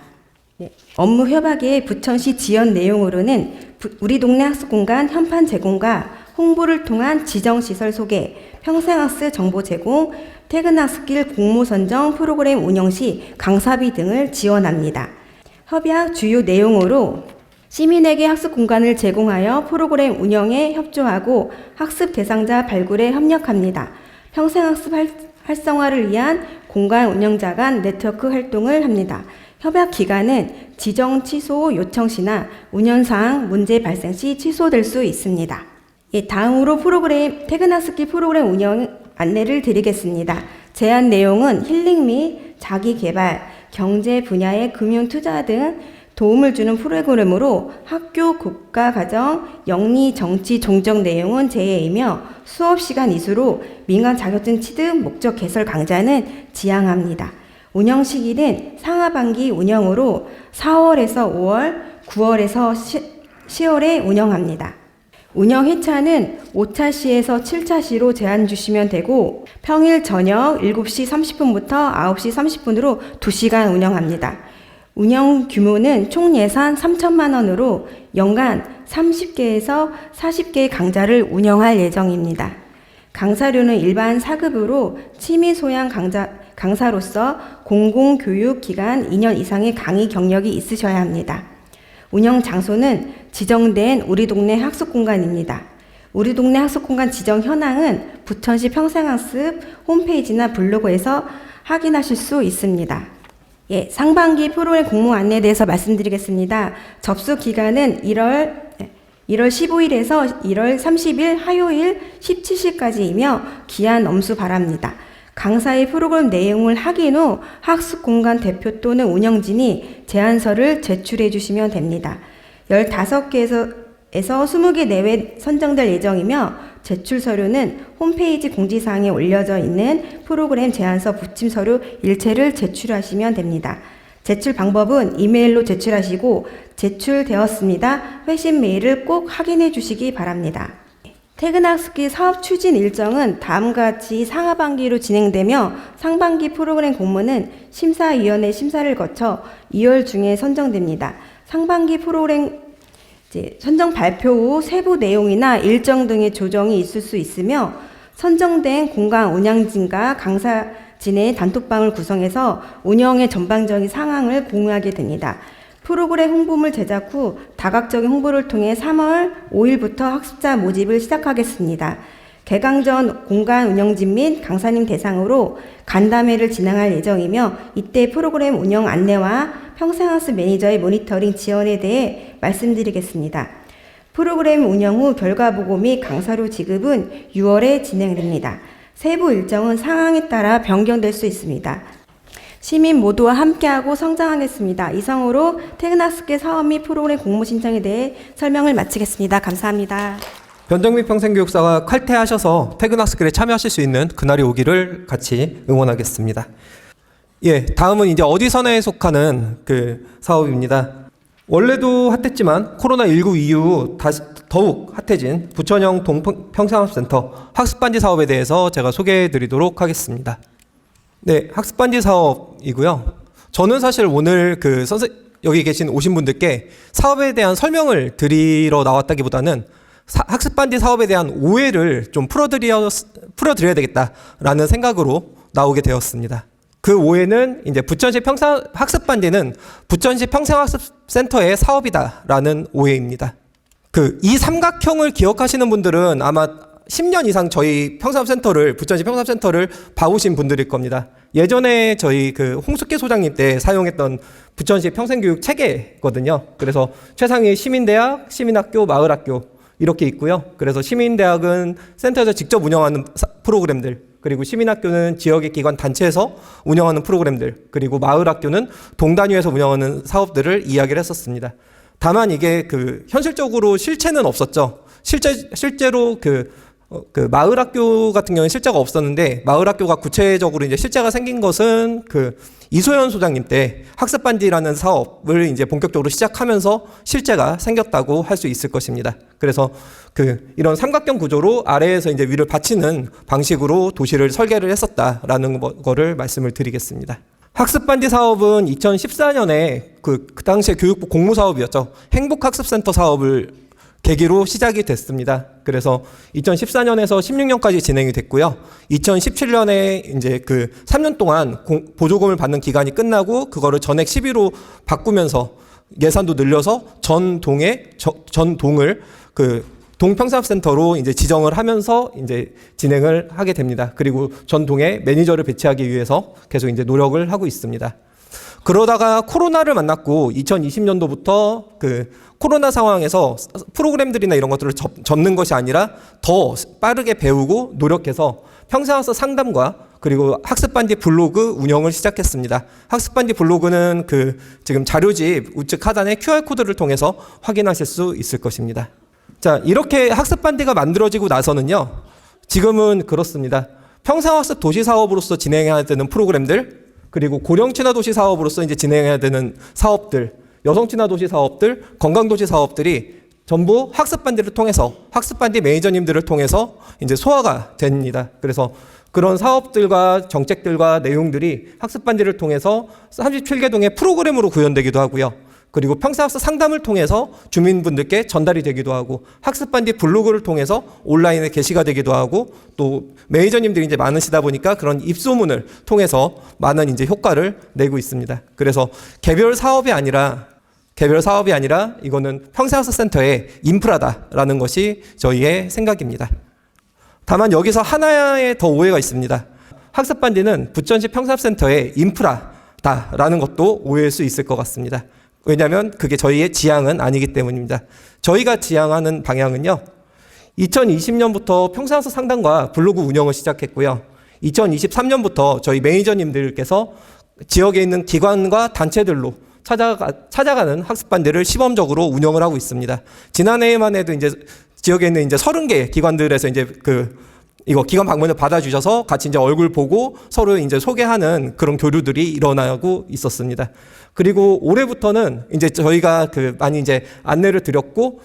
[SPEAKER 5] 업무 협약의 부천시 지원 내용으로는 우리 동네 학습공간 현판 제공과 홍보를 통한 지정시설 소개, 평생학습 정보 제공, 퇴근학습길 공모 선정 프로그램 운영 시 강사비 등을 지원합니다. 협약 주요 내용으로 시민에게 학습 공간을 제공하여 프로그램 운영에 협조하고 학습 대상자 발굴에 협력합니다. 평생학습 활성화를 위한 공간 운영자 간 네트워크 활동을 합니다. 협약 기간은 지정 취소 요청 시나 운영상 문제 발생 시 취소될 수 있습니다. 다음으로 퇴근학습길 프로그램 운영 안내를 드리겠습니다. 제안 내용은 힐링 및 자기개발, 경제 분야의 금융 투자 등 도움을 주는 프로그램으로 학교, 국가, 가정, 영리, 정치, 종적 내용은 제외이며 수업 시간 이수로 민간 자격증 취득 목적 개설 강좌는 지양합니다. 운영 시기는 상하반기 운영으로 4월에서 5월, 9월에서 10월에 운영합니다. 운영 회차는 5차 시에서 7차 시로 제한 주시면 되고 평일 저녁 7시 30분부터 9시 30분으로 2시간 운영합니다. 운영 규모는 총 예산 3천만 원으로 연간 30개에서 40개의 강좌를 운영할 예정입니다. 강사료는 일반 4급으로 취미 소양 강사로서 공공교육 기간 2년 이상의 강의 경력이 있으셔야 합니다. 운영 장소는 지정된 우리 동네 학습공간입니다. 우리 동네 학습공간 지정 현황은 부천시 평생학습 홈페이지나 블로그에서 확인하실 수 있습니다. 상반기 프로그램 공모 안내에 대해서 말씀드리겠습니다. 접수 기간은 1월 15일에서 1월 30일 화요일 17시까지이며 기한 엄수 바랍니다. 강사의 프로그램 내용을 확인 후 학습공간 대표 또는 운영진이 제안서를 제출해 주시면 됩니다. 15개에서 20개 내외 선정될 예정이며 제출 서류는 홈페이지 공지사항에 올려져 있는 프로그램 제안서 부침 서류 일체를 제출하시면 됩니다. 제출 방법은 이메일로 제출하시고 제출되었습니다. 회신 메일을 꼭 확인해 주시기 바랍니다. 퇴근학습기 사업 추진 일정은 다음과 같이 상하반기로 진행되며 상반기 프로그램 공모는 심사위원회 심사를 거쳐 2월 중에 선정됩니다. 상반기 프로그램 선정 발표 후 세부 내용이나 일정 등의 조정이 있을 수 있으며 선정된 공간 운영진과 강사진의 단톡방을 구성해서 운영의 전반적인 상황을 공유하게 됩니다. 프로그램 홍보물 제작 후 다각적인 홍보를 통해 3월 5일부터 학습자 모집을 시작하겠습니다. 개강 전 공간 운영진 및 강사님 대상으로 간담회를 진행할 예정이며 이때 프로그램 운영 안내와 평생학습 매니저의 모니터링 지원에 대해 말씀드리겠습니다. 프로그램 운영 후 결과보고 및 강사료 지급은 6월에 진행됩니다. 세부 일정은 상황에 따라 변경될 수 있습니다. 시민 모두와 함께하고 성장하겠습니다. 이상으로 퇴근학습기 사업 및 프로그램 공모 신청에 대해 설명을 마치겠습니다. 감사합니다.
[SPEAKER 1] 변정민 평생교육사가 칼퇴하셔서 퇴근학습길에 참여하실 수 있는 그날이 오기를 같이 응원하겠습니다. 다음은 이제 어디선에 속하는 그 사업입니다. 원래도 핫했지만 코로나19 이후 다시 더욱 핫해진 부천형 동평생학습센터 학습반지 사업에 대해서 제가 소개해 드리도록 하겠습니다. 학습반지 사업이고요. 저는 사실 오늘 여기 오신 분들께 사업에 대한 설명을 드리러 나왔다기보다는 학습반지 사업에 대한 오해를 좀 풀어드려야 되겠다라는 생각으로 나오게 되었습니다. 그 오해는 이제 부천시 학습반지는 부천시 평생학습센터의 사업이다라는 오해입니다. 이 삼각형을 기억하시는 분들은 아마 10년 이상 저희 부천시 평생학습센터를 봐오신 분들일 겁니다. 예전에 저희 홍숙기 소장님 때 사용했던 부천시 평생교육 체계거든요. 그래서 최상위 시민대학, 시민학교, 마을학교 이렇게 있고요. 그래서 시민대학은 센터에서 직접 운영하는 프로그램들, 그리고 시민학교는 지역의 기관 단체에서 운영하는 프로그램들, 그리고 마을학교는 동단위에서 운영하는 사업들을 이야기를 했었습니다. 다만 이게 현실적으로 실체는 없었죠. 실제로 마을학교 같은 경우는 실제가 없었는데, 마을학교가 구체적으로 이제 실제가 생긴 것은 이소연 소장님 때 학습반지라는 사업을 이제 본격적으로 시작하면서 실제가 생겼다고 할 수 있을 것입니다. 그래서 이런 삼각형 구조로 아래에서 이제 위를 받치는 방식으로 도시를 설계를 했었다라는 거를 말씀을 드리겠습니다. 학습반지 사업은 2014년에 그 당시에 교육부 공무사업이었죠. 행복학습센터 사업을 계기로 시작이 됐습니다. 그래서 2014년에서 16년까지 진행이 됐고요. 2017년에 이제 3년 동안 보조금을 받는 기간이 끝나고 그거를 전액 10위로 바꾸면서 예산도 늘려서 전 동을 동평사업센터로 이제 지정을 하면서 이제 진행을 하게 됩니다. 그리고 전 동에 매니저를 배치하기 위해서 계속 이제 노력을 하고 있습니다. 그러다가 코로나를 만났고 2020년도부터 코로나 상황에서 프로그램들이나 이런 것들을 접는 것이 아니라 더 빠르게 배우고 노력해서 평생학습 상담과 그리고 학습반지 블로그 운영을 시작했습니다. 학습반지 블로그는 지금 자료집 우측 하단에 QR코드를 통해서 확인하실 수 있을 것입니다. 자, 이렇게 학습반지가 만들어지고 나서는요, 지금은 그렇습니다. 평생학습 도시 사업으로서 진행해야 되는 프로그램들, 그리고 고령 친화 도시 사업으로서 이제 진행해야 되는 사업들, 여성 친화 도시 사업들, 건강 도시 사업들이 전부 학습반지를 통해서, 학습반지 매니저님들을 통해서 이제 소화가 됩니다. 그래서 그런 사업들과 정책들과 내용들이 학습반지를 통해서 37개 동의 프로그램으로 구현되기도 하고요. 그리고 평생학습 상담을 통해서 주민분들께 전달이 되기도 하고, 학습반지 블로그를 통해서 온라인에 게시가 되기도 하고, 또 매니저님들이 이제 많으시다 보니까 그런 입소문을 통해서 많은 이제 효과를 내고 있습니다. 그래서 개별 사업이 아니라 이거는 평생학습 센터의 인프라다라는 것이 저희의 생각입니다. 다만 여기서 하나의 더 오해가 있습니다. 학습반지는 부천시 평생학습센터의 인프라다라는 것도 오해일 수 있을 것 같습니다. 왜냐하면 그게 저희의 지향은 아니기 때문입니다. 저희가 지향하는 방향은요, 2020년부터 평생학습 상담과 블로그 운영을 시작했고요. 2023년부터 저희 매니저님들께서 지역에 있는 기관과 단체들로 찾아가는 학습반지를 시범적으로 운영을 하고 있습니다. 지난해에만 해도 이제 지역에 있는 이제 30개 기관들에서 이제 이거 기관 방문을 받아주셔서 같이 이제 얼굴 보고 서로 이제 소개하는 그런 교류들이 일어나고 있었습니다. 그리고 올해부터는 이제 저희가 많이 이제 안내를 드렸고,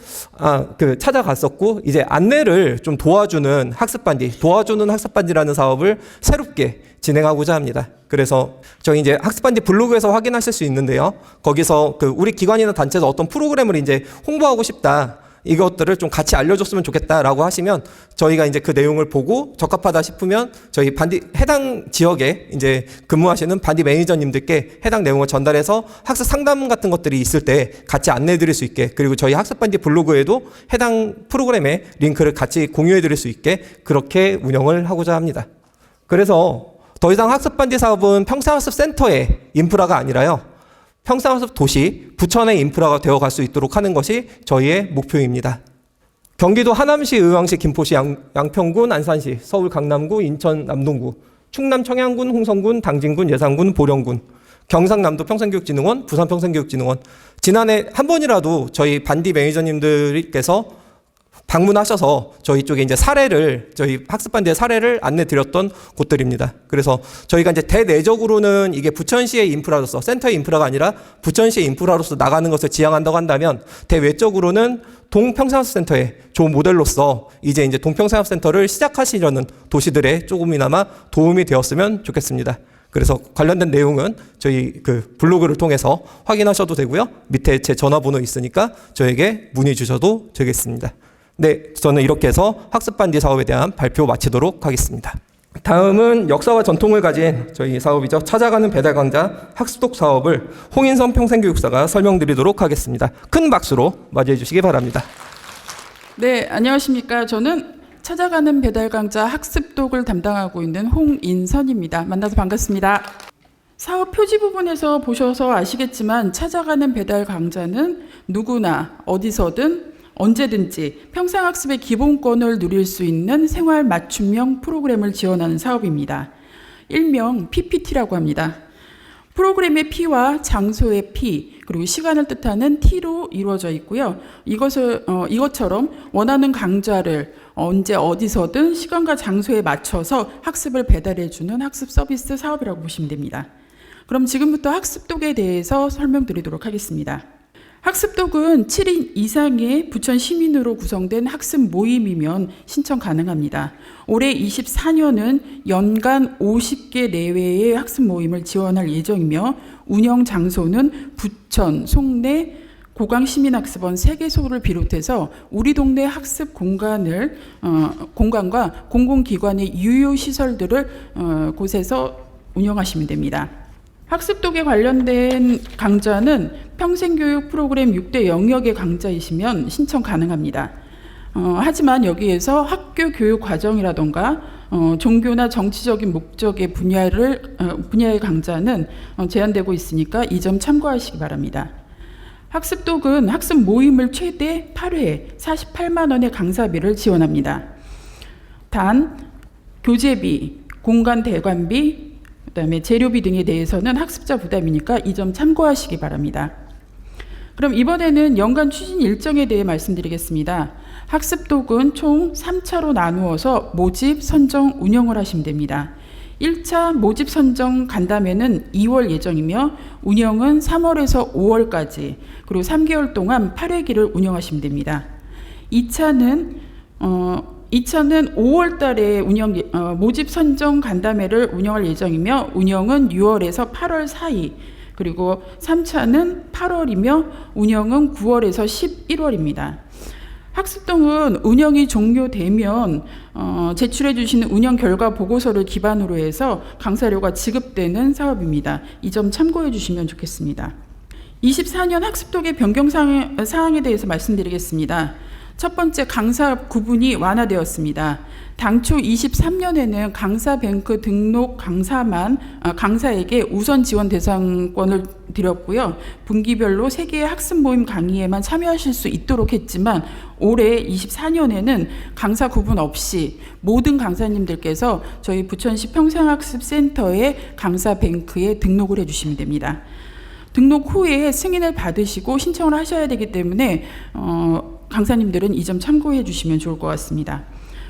[SPEAKER 1] 찾아갔었고, 이제 안내를 좀 도와주는 학습반지라는 사업을 새롭게 진행하고자 합니다. 그래서 저희 이제 학습반지 블로그에서 확인하실 수 있는데요. 거기서 우리 기관이나 단체에서 어떤 프로그램을 이제 홍보하고 싶다, 이것들을 좀 같이 알려줬으면 좋겠다라고 하시면 저희가 이제 그 내용을 보고 적합하다 싶으면 저희 해당 지역에 이제 근무하시는 반디 매니저님들께 해당 내용을 전달해서 학습 상담 같은 것들이 있을 때 같이 안내해 드릴 수 있게, 그리고 저희 학습반지 블로그에도 해당 프로그램의 링크를 같이 공유해 드릴 수 있게 그렇게 운영을 하고자 합니다. 그래서 더 이상 학습반지 사업은 평생학습 센터의 인프라가 아니라요, 평생학습 도시 부천의 인프라가 되어갈 수 있도록 하는 것이 저희의 목표입니다. 경기도 하남시, 의왕시, 김포시, 양평군, 안산시, 서울 강남구, 인천 남동구, 충남 청양군, 홍성군, 당진군, 예산군, 보령군, 경상남도 평생교육진흥원, 부산 평생교육진흥원, 지난해 한 번이라도 저희 반디 매니저님들께서 방문하셔서 저희 쪽에 이제 저희 학습반지의 사례를 안내 드렸던 곳들입니다. 그래서 저희가 이제 대내적으로는 이게 부천시의 인프라로서, 센터의 인프라가 아니라 부천시의 인프라로서 나가는 것을 지향한다고 한다면, 대외적으로는 동평생학습센터의 좋은 모델로서 이제 동평생학센터를 시작하시려는 도시들에 조금이나마 도움이 되었으면 좋겠습니다. 그래서 관련된 내용은 저희 블로그를 통해서 확인하셔도 되고요. 밑에 제 전화번호 있으니까 저에게 문의 주셔도 되겠습니다. 네, 저는 이렇게 해서 학습반지 사업에 대한 발표 마치도록 하겠습니다. 다음은 역사와 전통을 가진 저희 사업이죠. 찾아가는 배달 강좌 학습독 사업을 홍인선 평생교육사가 설명드리도록 하겠습니다. 큰 박수로 맞이해 주시기 바랍니다.
[SPEAKER 6] 네, 안녕하십니까. 저는 찾아가는 배달 강좌 학습독을 담당하고 있는 홍인선입니다. 만나서 반갑습니다. 사업 표지 부분에서 보셔서 아시겠지만 찾아가는 배달 강좌는 누구나 어디서든 언제든지 평생학습의 기본권을 누릴 수 있는 생활 맞춤형 프로그램을 지원하는 사업입니다. 일명 PPT라고 합니다. 프로그램의 P와 장소의 P, 그리고 시간을 뜻하는 T로 이루어져 있고요. 이것처럼 원하는 강좌를 언제 어디서든 시간과 장소에 맞춰서 학습을 배달해주는 학습 서비스 사업이라고 보시면 됩니다. 그럼 지금부터 학습독에 대해서 설명드리도록 하겠습니다. 학습독은 7인 이상의 부천 시민으로 구성된 학습 모임이면 신청 가능합니다. 올해 24년은 연간 50개 내외의 학습 모임을 지원할 예정이며 운영 장소는 부천, 송내, 고강시민학습원 3개소를 비롯해서 우리 동네 학습 공간과 공공기관의 유효시설들을 곳에서 운영하시면 됩니다. 학습독에 관련된 강좌는 평생교육 프로그램 6대 영역의 강좌이시면 신청 가능합니다. 하지만 여기에서 학교 교육 과정이라던가 종교나 정치적인 목적의 분야의 강좌는 제한되고 있으니까 이 점 참고하시기 바랍니다. 학습독은 학습 모임을 최대 8회 48만 원의 강사비를 지원합니다. 단 교재비, 공간 대관비, 그다음에 재료비 등에 대해서는 학습자 부담이니까 이 점 참고하시기 바랍니다. 그럼 이번에는 연간 추진 일정에 대해 말씀드리겠습니다. 학습독은 총 3차로 나누어서 모집, 선정, 운영을 하시면 됩니다. 1차 모집 선정 간담회는 2월 예정이며 운영은 3월에서 5월까지 그리고 3개월 동안 8회기를 운영하시면 됩니다. 2차는 5월 달에 모집 선정 간담회를 운영할 예정이며 운영은 6월에서 8월 사이 그리고 3차는 8월이며 운영은 9월에서 11월입니다. 학습독은 운영이 종료되면 제출해 주시는 운영 결과 보고서를 기반으로 해서 강사료가 지급되는 사업입니다. 이 점 참고해 주시면 좋겠습니다. 24년 학습독의 변경 사항에 대해서 말씀드리겠습니다. 첫 번째, 강사 구분이 완화되었습니다. 당초 23년에는 강사뱅크 등록 강사에게 우선 지원 대상권을 드렸고요. 분기별로 3개의 학습 모임 강의에만 참여하실 수 있도록 했지만 올해 24년에는 강사 구분 없이 모든 강사님들께서 저희 부천시 평생학습센터의 강사뱅크에 등록을 해주시면 됩니다. 등록 후에 승인을 받으시고 신청을 하셔야 되기 때문에 강사님들은 이 점 참고해 주시면 좋을 것 같습니다.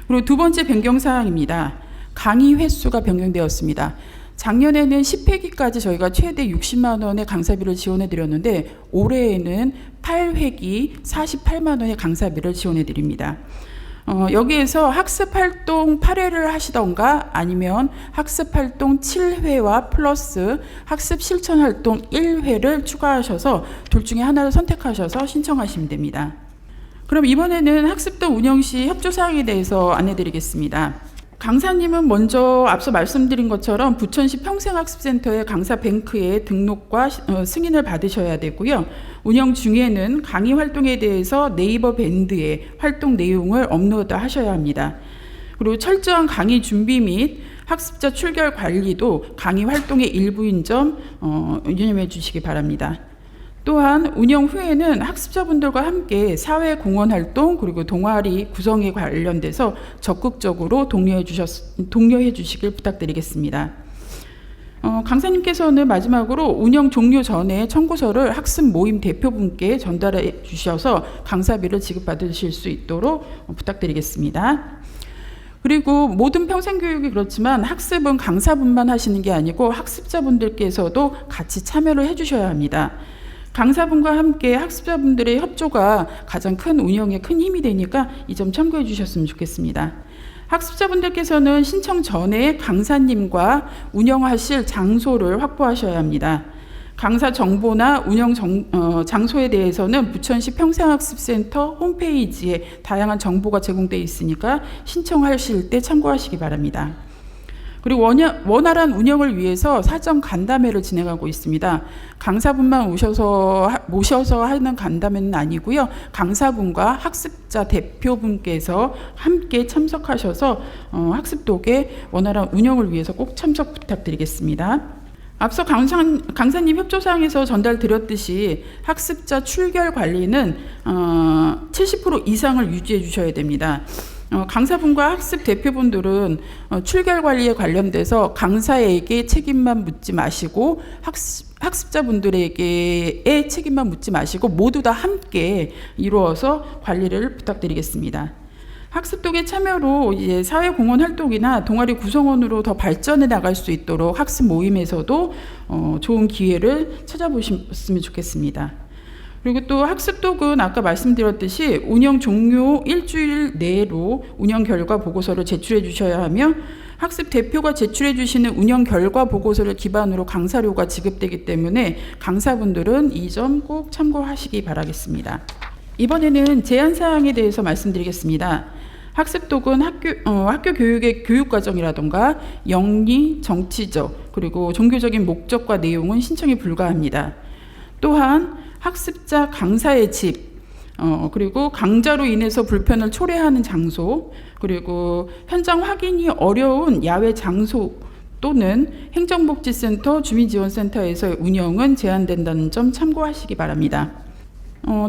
[SPEAKER 6] 그리고 두 번째 변경사항입니다. 강의 횟수가 변경되었습니다. 작년에는 10회기까지 저희가 최대 60만 원의 강사비를 지원해 드렸는데 올해에는 8회기 48만 원의 강사비를 지원해 드립니다. 여기에서 학습활동 8회를 하시던가 아니면 학습활동 7회와 플러스 학습실천활동 1회를 추가하셔서 둘 중에 하나를 선택하셔서 신청하시면 됩니다. 그럼 이번에는 학습독 운영 시 협조사항에 대해서 안내드리겠습니다. 강사님은 먼저 앞서 말씀드린 것처럼 부천시 평생학습센터의 강사뱅크에 등록과 승인을 받으셔야 되고요. 운영 중에는 강의 활동에 대해서 네이버 밴드에 활동 내용을 업로드 하셔야 합니다. 그리고 철저한 강의 준비 및 학습자 출결 관리도 강의 활동의 일부인 점 유념해 주시기 바랍니다. 또한 운영 후에는 학습자분들과 함께 사회 공헌 활동 그리고 동아리 구성에 관련돼서 적극적으로 독려해 주시길 부탁드리겠습니다. 강사님께서는 마지막으로 운영 종료 전에 청구서를 학습 모임 대표분께 전달해 주셔서 강사비를 지급받으실 수 있도록 부탁드리겠습니다. 그리고 모든 평생교육이 그렇지만 학습은 강사분만 하시는 게 아니고 학습자분들께서도 같이 참여를 해주셔야 합니다. 강사분과 함께 학습자분들의 협조가 가장 큰 운영에 큰 힘이 되니까 이 점 참고해 주셨으면 좋겠습니다. 학습자분들께서는 신청 전에 강사님과 운영하실 장소를 확보하셔야 합니다. 강사 정보나 운영 장소에 대해서는 부천시 평생학습센터 홈페이지에 다양한 정보가 제공되어 있으니까 신청하실 때 참고하시기 바랍니다. 그리고 원활한 운영을 위해서 사전 간담회를 진행하고 있습니다. 강사분만 모셔서 하는 간담회는 아니고요. 강사분과 학습자 대표분께서 함께 참석하셔서 학습독의 원활한 운영을 위해서 꼭 참석 부탁드리겠습니다. 앞서 강사님 협조사항에서 전달드렸듯이 학습자 출결 관리는 70% 이상을 유지해 주셔야 됩니다. 강사분과 학습 대표분들은 출결 관리에 관련돼서 강사에게 책임만 묻지 마시고 학습자분들에게의 책임만 묻지 마시고 모두 다 함께 이루어서 관리를 부탁드리겠습니다. 학습독의 참여로 이제 사회공헌 활동이나 동아리 구성원으로 더 발전해 나갈 수 있도록 학습 모임에서도 좋은 기회를 찾아보셨으면 좋겠습니다. 그리고 또 학습독은 아까 말씀드렸듯이 운영 종료 일주일 내로 운영 결과 보고서를 제출해 주셔야 하며 학습 대표가 제출해 주시는 운영 결과 보고서를 기반으로 강사료가 지급되기 때문에 강사분들은 이 점 꼭 참고하시기 바라겠습니다. 이번에는 제한사항에 대해서 말씀드리겠습니다. 학습독은 학교 교육의 교육과정이라던가 영리, 정치적, 그리고 종교적인 목적과 내용은 신청이 불가합니다. 또한 학습자 강사의 집, 그리고 강좌로 인해서 불편을 초래하는 장소, 그리고 현장 확인이 어려운 야외 장소 또는 행정복지센터, 주민지원센터에서의 운영은 제한된다는 점 참고하시기 바랍니다.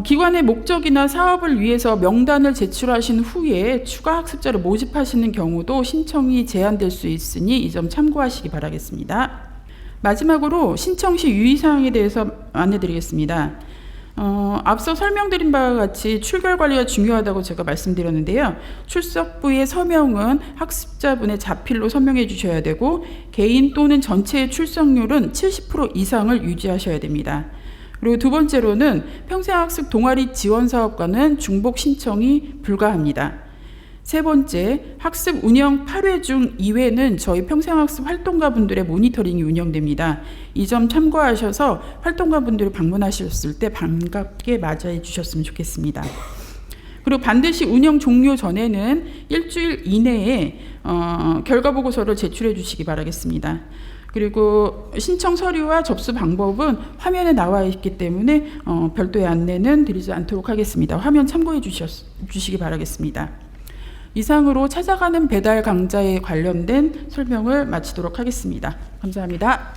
[SPEAKER 6] 기관의 목적이나 사업을 위해서 명단을 제출하신 후에 추가 학습자를 모집하시는 경우도 신청이 제한될 수 있으니 이 점 참고하시기 바라겠습니다. 마지막으로 신청 시 유의사항에 대해서 안내드리겠습니다. 앞서 설명드린 바와 같이 출결 관리가 중요하다고 제가 말씀드렸는데요. 출석부의 서명은 학습자분의 자필로 서명해 주셔야 되고 개인 또는 전체의 출석률은 70% 이상을 유지하셔야 됩니다. 그리고 두 번째로는 평생학습 동아리 지원사업과는 중복 신청이 불가합니다. 세 번째, 학습 운영 8회 중 2회는 저희 평생학습 활동가분들의 모니터링이 운영됩니다. 이 점 참고하셔서 활동가분들이 방문하셨을 때 반갑게 맞이해 주셨으면 좋겠습니다. 그리고 반드시 운영 종료 전에는 일주일 이내에 결과보고서를 제출해 주시기 바라겠습니다. 그리고 신청 서류와 접수 방법은 화면에 나와 있기 때문에 별도의 안내는 드리지 않도록 하겠습니다. 화면 참고해 주시기 바라겠습니다. 이상으로 찾아가는 배달 강좌에 관련된 설명을 마치도록 하겠습니다. 감사합니다.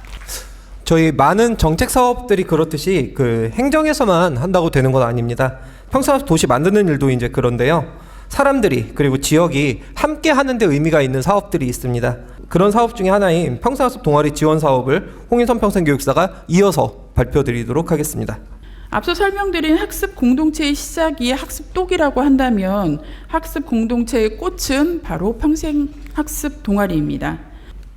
[SPEAKER 1] 저희 많은 정책 사업들이 그렇듯이 그 행정에서만 한다고 되는 건 아닙니다. 평생학습 도시 만드는 일도 이제 그런데요. 사람들이 그리고 지역이 함께 하는 데 의미가 있는 사업들이 있습니다. 그런 사업 중에 하나인 평생학습 동아리 지원 사업을 홍인선 평생교육사가 이어서 발표드리도록 하겠습니다.
[SPEAKER 6] 앞서 설명드린 학습 공동체의 시작이 학습독이라고 한다면 학습 공동체의 꽃은 바로 평생학습 동아리입니다.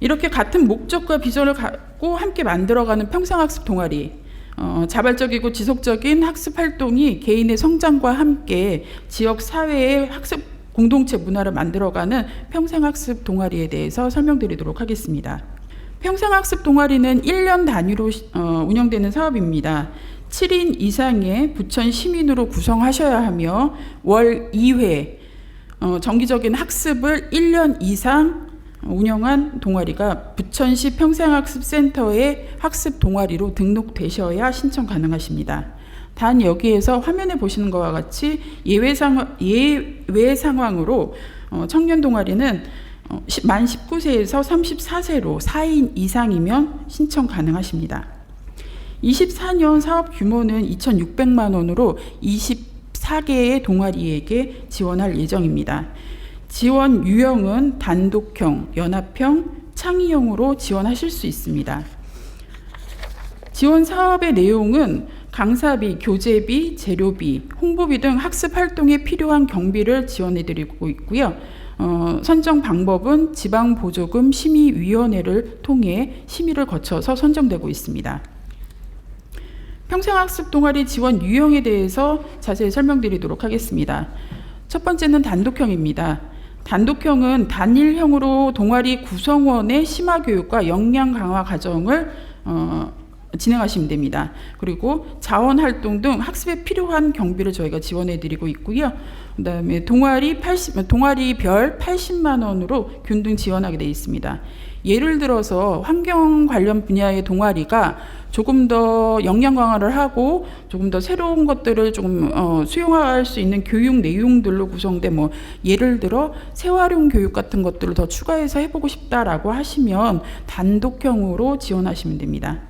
[SPEAKER 6] 이렇게 같은 목적과 비전을 갖고 함께 만들어가는 평생학습 동아리, 자발적이고 지속적인 학습 활동이 개인의 성장과 함께 지역 사회의 학습 공동체 문화를 만들어가는 평생학습 동아리에 대해서 설명드리도록 하겠습니다. 평생학습 동아리는 1년 단위로 운영되는 사업입니다. 7인 이상의 부천 시민으로 구성하셔야 하며 월 2회 정기적인 학습을 1년 이상 운영한 동아리가 부천시 평생학습센터의 학습 동아리로 등록되셔야 신청 가능하십니다. 단 여기에서 화면에 보시는 것과 같이 예외 상황으로 청년 동아리는 만 19세에서 34세로 4인 이상이면 신청 가능하십니다. 24년 사업 규모는 2,600만 원으로 24개의 동아리에게 지원할 예정입니다. 지원 유형은 단독형, 연합형, 창의형으로 지원하실 수 있습니다. 지원 사업의 내용은 강사비, 교재비, 재료비, 홍보비 등 학습 활동에 필요한 경비를 지원해드리고 있고요. 선정 방법은 지방보조금 심의위원회를 통해 심의를 거쳐서 선정되고 있습니다. 평생학습 동아리 지원 유형에 대해서 자세히 설명드리도록 하겠습니다. 첫 번째는 단독형입니다. 단독형은 단일형으로 동아리 구성원의 심화교육과 역량 강화 과정을 진행하시면 됩니다. 그리고 자원활동 등 학습에 필요한 경비를 저희가 지원해드리고 있고요. 그 다음에 동아리별 80만 원으로 균등 지원하게 되어 있습니다. 예를 들어서 환경 관련 분야의 동아리가 조금 더 역량 강화를 하고 조금 더 새로운 것들을 조금 수용할 수 있는 교육 내용들로 구성된 뭐 예를 들어 재활용 교육 같은 것들을 더 추가해서 해보고 싶다라고 하시면 단독형으로 지원하시면 됩니다.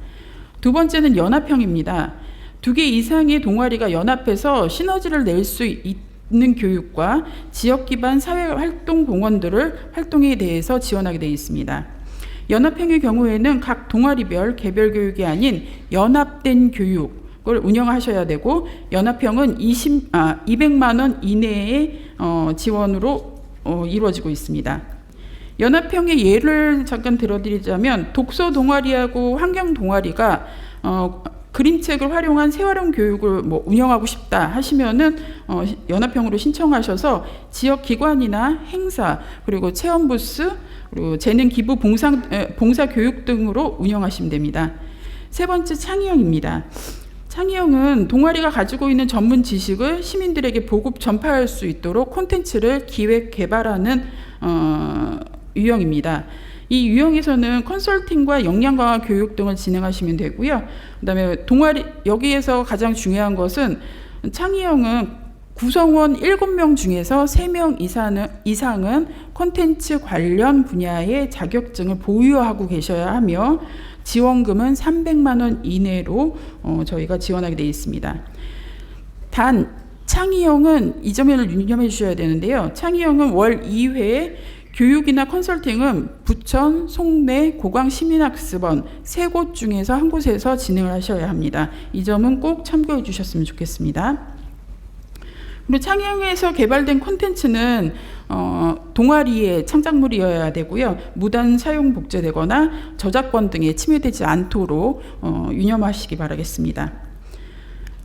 [SPEAKER 6] 두 번째는 연합형입니다. 2개 이상의 동아리가 연합해서 시너지를 낼 수 있는 교육과 지역 기반 사회활동 공원들을 활동에 대해서 지원하게 되어 있습니다. 연합형의 경우에는 각 동아리별 개별 교육이 아닌 연합된 교육을 운영하셔야 되고 연합형은 200만 원 이내의 지원으로 이루어지고 있습니다. 연합형의 예를 잠깐 들어드리자면 독서 동아리하고 환경 동아리가 그림책을 활용한 재활용 교육을 뭐 운영하고 싶다 하시면은 연합형으로 신청하셔서 지역 기관이나 행사 그리고 체험 부스 그리고 재능 기부 봉사 교육 등으로 운영하시면 됩니다. 세 번째 창의형입니다. 창의형은 동아리가 가지고 있는 전문 지식을 시민들에게 보급 전파할 수 있도록 콘텐츠를 기획 개발하는 유형입니다. 이 유형에서는 컨설팅과 역량 강화 교육 등을 진행하시면 되고요. 그다음에 동아리 여기에서 가장 중요한 것은 창의형은 구성원 7명 중에서 3명 이상은 콘텐츠 관련 분야의 자격증을 보유하고 계셔야 하며 지원금은 300만 원 이내로 저희가 지원하게 되어 있습니다. 단 창의형은 이 점을 유념해 주셔야 되는데요. 창의형은 월 2회 교육이나 컨설팅은 부천, 송내, 고광시민학습원 3곳 중에서 한 곳에서 진행을 하셔야 합니다. 이 점은 꼭 참고해 주셨으면 좋겠습니다. 그리고 창의형에서 개발된 콘텐츠는 동아리의 창작물이어야 되고요. 무단 사용 복제되거나 저작권 등에 침해되지 않도록 유념하시기 바라겠습니다.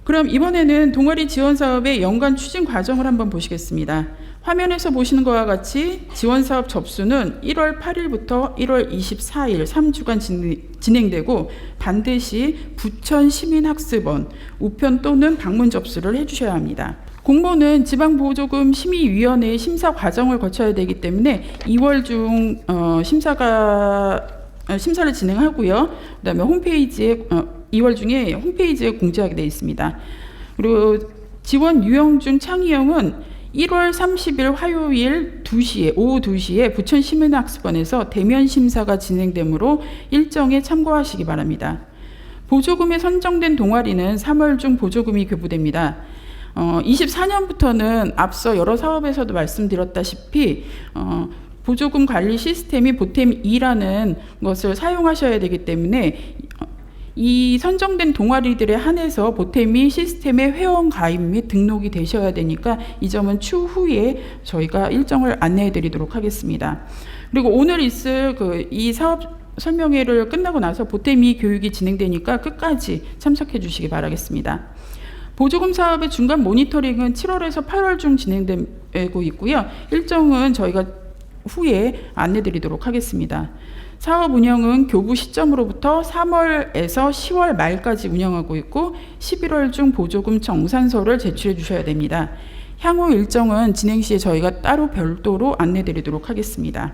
[SPEAKER 6] 그럼 이번에는 동아리 지원 사업의 연간 추진 과정을 한번 보시겠습니다. 화면에서 보시는 것과 같이 지원 사업 접수는 1월 8일부터 1월 24일 3주간 진행되고 반드시 부천 시민학습원 우편 또는 방문 접수를 해주셔야 합니다. 공모는 지방보조금 심의위원회의 심사 과정을 거쳐야 되기 때문에 2월 중 심사를 진행하고요. 그다음에 홈페이지에 2월 중에 홈페이지에 공지하게 되어 있습니다. 그리고 지원 유형 중 창의형은 1월 30일 화요일 2시에 오후 2시에 부천 시민학습원에서 대면 심사가 진행되므로 일정에 참고하시기 바랍니다. 보조금에 선정된 동아리는 3월 중 보조금이 교부됩니다. 24년부터는 앞서 여러 사업에서도 말씀드렸다시피 보조금 관리 시스템이 보탬2라는 것을 사용하셔야 되기 때문에 이 선정된 동아리들에 한해서 보탬이 시스템에 회원 가입 및 등록이 되셔야 되니까 이 점은 추후에 저희가 일정을 안내해 드리도록 하겠습니다. 그리고 오늘 있을 이 사업 설명회를 끝나고 나서 보탬이 교육이 진행되니까 끝까지 참석해 주시기 바라겠습니다. 보조금 사업의 중간 모니터링은 7월에서 8월 중 진행되고 있고요. 일정은 저희가 후에 안내 드리도록 하겠습니다. 사업 운영은 교부 시점으로부터 3월에서 10월 말까지 운영하고 있고 11월 중 보조금 정산서를 제출해 주셔야 됩니다. 향후 일정은 진행 시에 저희가 따로 별도로 안내 드리도록 하겠습니다.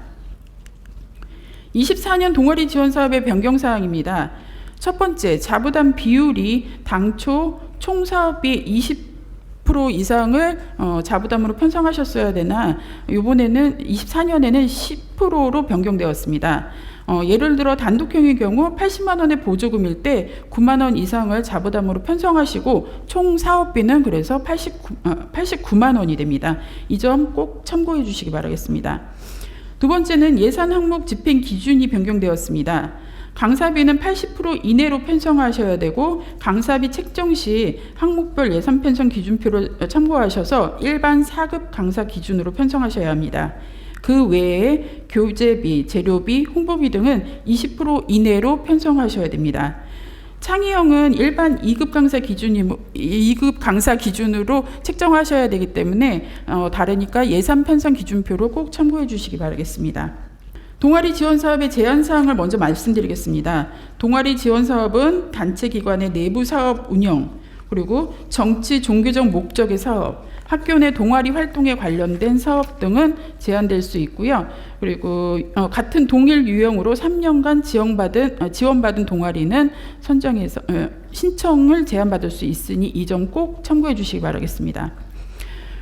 [SPEAKER 6] 24년 동아리 지원 사업의 변경 사항입니다. 첫 번째, 자부담 비율이 당초 총 사업비 20% 이상을 자부담으로 편성하셨어야 되나 이번에는 24년에는 10%로 변경되었습니다. 예를 들어 단독형의 경우 80만 원의 보조금일 때 9만 원 이상을 자부담으로 편성하시고 총 사업비는 그래서 89만 원이 됩니다. 이 점 꼭 참고해 주시기 바라겠습니다. 두 번째는 예산 항목 집행 기준이 변경되었습니다. 강사비는 80% 이내로 편성하셔야 되고 강사비 책정 시 항목별 예산 편성 기준표를 참고하셔서 일반 4급 강사 기준으로 편성하셔야 합니다. 그 외에 교재비, 재료비, 홍보비 등은 20% 이내로 편성하셔야 됩니다. 창의형은 일반 2급 강사 기준으로 책정하셔야 되기 때문에 다르니까 예산 편성 기준표로 꼭 참고해 주시기 바라겠습니다. 동아리 지원 사업의 제한 사항을 먼저 말씀드리겠습니다. 동아리 지원 사업은 단체 기관의 내부 사업 운영, 그리고 정치 종교적 목적의 사업, 학교 내 동아리 활동에 관련된 사업 등은 제한될 수 있고요. 그리고 같은 동일 유형으로 3년간 지원받은 동아리는 선정해서 신청을 제한받을 수 있으니 이 점 꼭 참고해 주시기 바라겠습니다.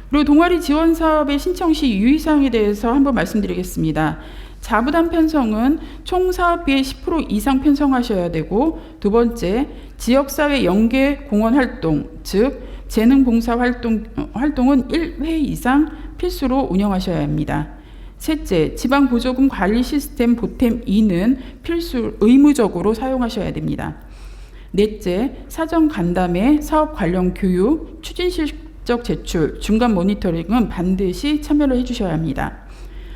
[SPEAKER 6] 그리고 동아리 지원 사업의 신청 시 유의사항에 대해서 한번 말씀드리겠습니다. 자부담 편성은 총 사업비의 10% 이상 편성하셔야 되고, 두 번째, 지역사회 연계 공헌 활동, 즉 재능봉사 활동은 1회 이상 필수로 운영하셔야 합니다. 셋째, 지방보조금 관리 시스템 보탬 2는 의무적으로 사용하셔야 됩니다. 넷째, 사전 간담회, 사업 관련 교육, 추진 실적 제출, 중간 모니터링은 반드시 참여를 해주셔야 합니다.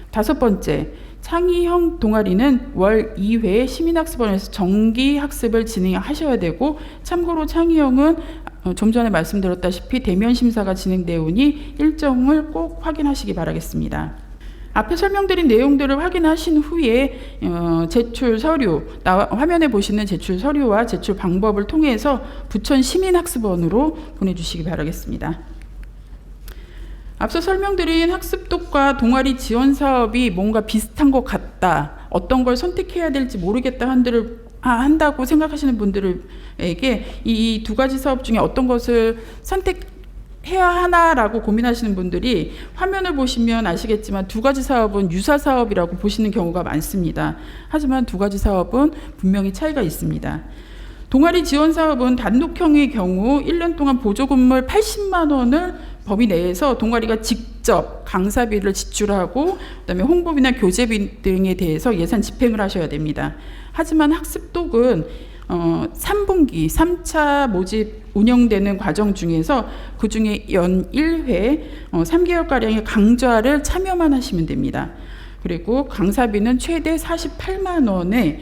[SPEAKER 6] 다섯 번째, 창의형 동아리는 월 2회 시민학습원에서 정기학습을 진행하셔야 되고, 참고로 창의형은 좀 전에 말씀드렸다시피 대면 심사가 진행되오니 일정을 꼭 확인하시기 바라겠습니다. 앞에 설명드린 내용들을 확인하신 후에 제출 서류, 화면에 보시는 제출 서류와 제출 방법을 통해서 부천 시민학습원으로 보내주시기 바라겠습니다. 앞서 설명드린 학습독과 동아리 지원 사업이 뭔가 비슷한 것 같다, 어떤 걸 선택해야 될지 모르겠다 한다고 생각하시는 분들에게 이 두 가지 사업 중에 어떤 것을 선택해야 하나라고 고민하시는 분들이 화면을 보시면 아시겠지만 두 가지 사업은 유사 사업이라고 보시는 경우가 많습니다. 하지만 두 가지 사업은 분명히 차이가 있습니다. 동아리 지원 사업은 단독형의 경우 1년 동안 보조금을 80만 원을 범위 내에서 동아리가 직접 강사비를 지출하고, 그다음에 홍보비나 교재비 등에 대해서 예산 집행을 하셔야 됩니다. 하지만 학습독은 3분기 3차 모집 운영되는 과정 중에서 그 중에 연 1회 3개월가량의 강좌를 참여만 하시면 됩니다. 그리고 강사비는 최대 48만 원에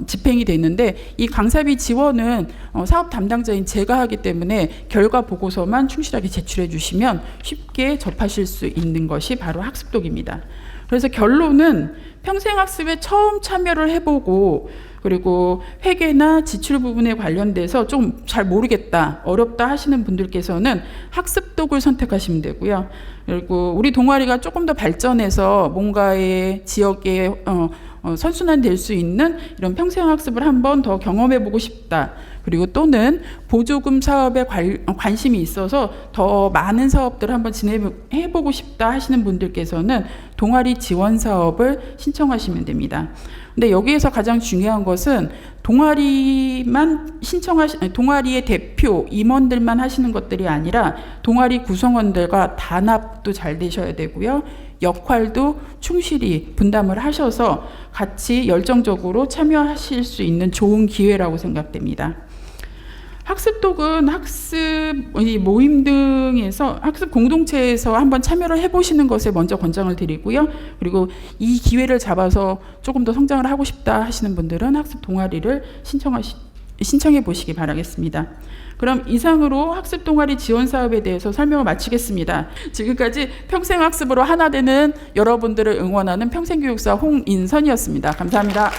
[SPEAKER 6] 집행이 되는데, 이 강사비 지원은 사업 담당자인 제가 하기 때문에 결과 보고서만 충실하게 제출해 주시면 쉽게 접하실 수 있는 것이 바로 학습독입니다. 그래서 결론은 평생학습에 처음 참여를 해보고, 그리고 회계나 지출 부분에 관련돼서 좀 잘 모르겠다, 어렵다 하시는 분들께서는 학습독을 선택하시면 되고요. 그리고 우리 동아리가 조금 더 발전해서 뭔가의 지역에 선순환될 수 있는 이런 평생학습을 한번 더 경험해보고 싶다, 그리고 또는 보조금 사업에 관심이 있어서 더 많은 사업들을 한번 진행해보고 싶다 하시는 분들께서는 동아리 지원 사업을 신청하시면 됩니다. 근데 여기에서 가장 중요한 것은 동아리의 대표 임원들만 하시는 것들이 아니라 동아리 구성원들과 단합도 잘 되셔야 되고요. 역할도 충실히 분담을 하셔서 같이 열정적으로 참여하실 수 있는 좋은 기회라고 생각됩니다. 학습독은 학습 모임 등에서 학습 공동체에서 한번 참여를 해보시는 것에 먼저 권장을 드리고요. 그리고 이 기회를 잡아서 조금 더 성장을 하고 싶다 하시는 분들은 학습 동아리를 신청해 보시기 바라겠습니다. 그럼 이상으로 학습 동아리 지원 사업에 대해서 설명을 마치겠습니다. 지금까지 평생학습으로 하나 되는 여러분들을 응원하는 평생교육사 홍인선이었습니다. 감사합니다.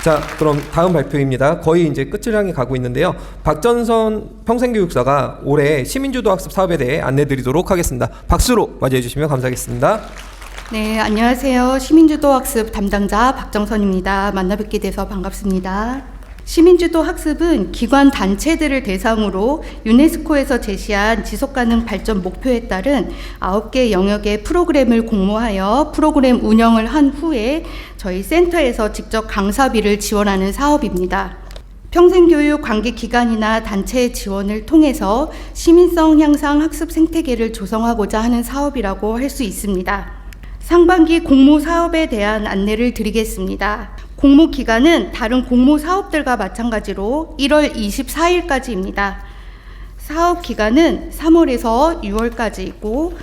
[SPEAKER 1] 자, 그럼 다음 발표입니다. 거의 이제 끝을 향해 가고 있는데요. 박전선 평생교육사가 올해 시민주도 학습 사업에 대해 안내드리도록 하겠습니다. 박수로 맞이해 주시면 감사하겠습니다.
[SPEAKER 7] 네, 안녕하세요. 시민주도 학습 담당자 박정선입니다. 만나 뵙게 돼서 반갑습니다. 시민주도 학습은 기관 단체들을 대상으로 유네스코에서 제시한 지속가능 발전 목표에 따른 9개 영역의 프로그램을 공모하여 프로그램 운영을 한 후에 저희 센터에서 직접 강사비를 지원하는 사업입니다. 평생교육 관계기관이나 단체의 지원을 통해서 시민성 향상 학습 생태계를 조성하고자 하는 사업이라고 할 수 있습니다. 상반기 공모 사업에 대한 안내를 드리겠습니다. 공모 기간은 다른 공모 사업들과 마찬가지로 1월 24일까지입니다. 사업 기간은 3월에서 6월까지이고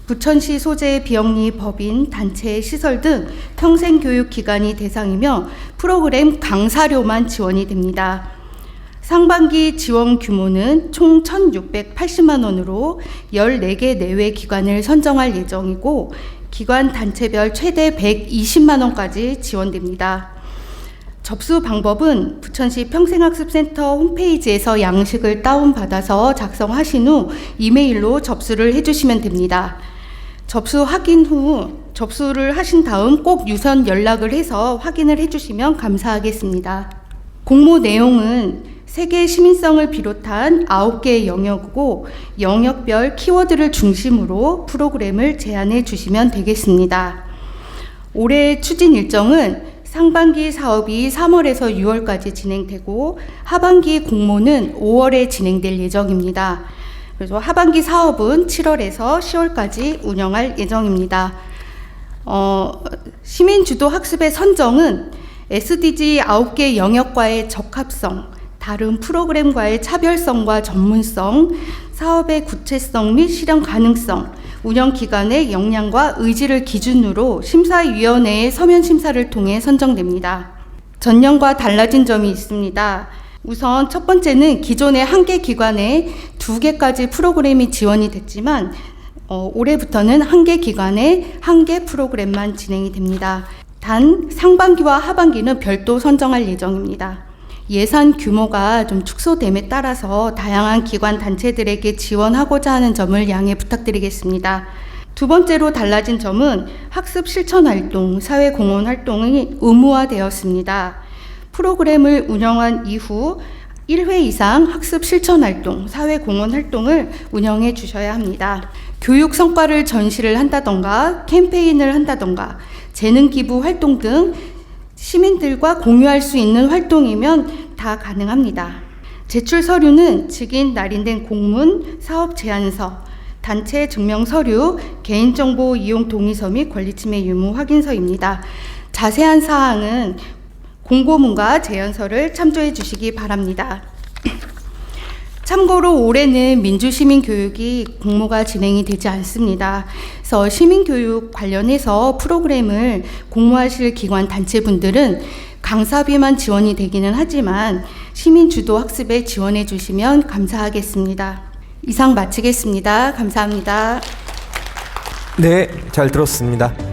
[SPEAKER 7] 부천시 소재의 비영리 법인, 단체, 시설 등 평생교육 기관이 대상이며 프로그램 강사료만 지원이 됩니다. 상반기 지원 규모는 총 1,680만 원으로 14개 내외 기관을 선정할 예정이고 기관 단체별 최대 120만 원까지 지원됩니다. 접수 방법은 부천시 평생학습센터 홈페이지에서 양식을 다운받아서 작성하신 후 이메일로 접수를 해주시면 됩니다. 접수 확인 후 접수를 하신 다음 꼭 유선 연락을 해서 확인을 해주시면 감사하겠습니다. 공모 내용은 세계 시민성을 비롯한 9개의 영역이고 영역별 키워드를 중심으로 프로그램을 제안해 주시면 되겠습니다. 올해 추진 일정은 상반기 사업이 3월에서 6월까지 진행되고 하반기 공모는 5월에 진행될 예정입니다. 그래서 하반기 사업은 7월에서 10월까지 운영할 예정입니다. 시민주도 학습의 선정은 SDG 9개 영역과의 적합성, 다른 프로그램과의 차별성과 전문성, 사업의 구체성 및 실현 가능성, 운영 기관의 역량과 의지를 기준으로 심사위원회의 서면 심사를 통해 선정됩니다. 전년과 달라진 점이 있습니다. 우선 첫 번째는 기존의 1개 기관에 2개까지 프로그램이 지원이 됐지만 올해부터는 1개 기관에 1개 프로그램만 진행이 됩니다. 단 상반기와 하반기는 별도 선정할 예정입니다. 예산 규모가 좀 축소됨에 따라서 다양한 기관 단체들에게 지원하고자 하는 점을 양해 부탁드리겠습니다. 두 번째로 달라진 점은 학습 실천 활동, 사회 공헌 활동이 의무화되었습니다. 프로그램을 운영한 이후 1회 이상 학습 실천 활동, 사회 공헌 활동을 운영해 주셔야 합니다. 교육 성과를 전시를 한다던가 캠페인을 한다던가 재능 기부 활동 등 시민들과 공유할 수 있는 활동이면 다 가능합니다. 제출 서류는 직인 날인된 공문, 사업 제안서, 단체 증명 서류, 개인정보 이용 동의서 및 권리침해 유무 확인서입니다. 자세한 사항은 공고문과 제안서를 참조해 주시기 바랍니다. 참고로 올해는 민주시민교육이 공모가 진행이 되지 않습니다. 그래서 시민교육 관련해서 프로그램을 공모하실 기관 단체분들은 강사비만 지원이 되기는 하지만 시민주도 학습에 지원해 주시면 감사하겠습니다. 이상 마치겠습니다. 감사합니다.
[SPEAKER 1] 네, 잘 들었습니다.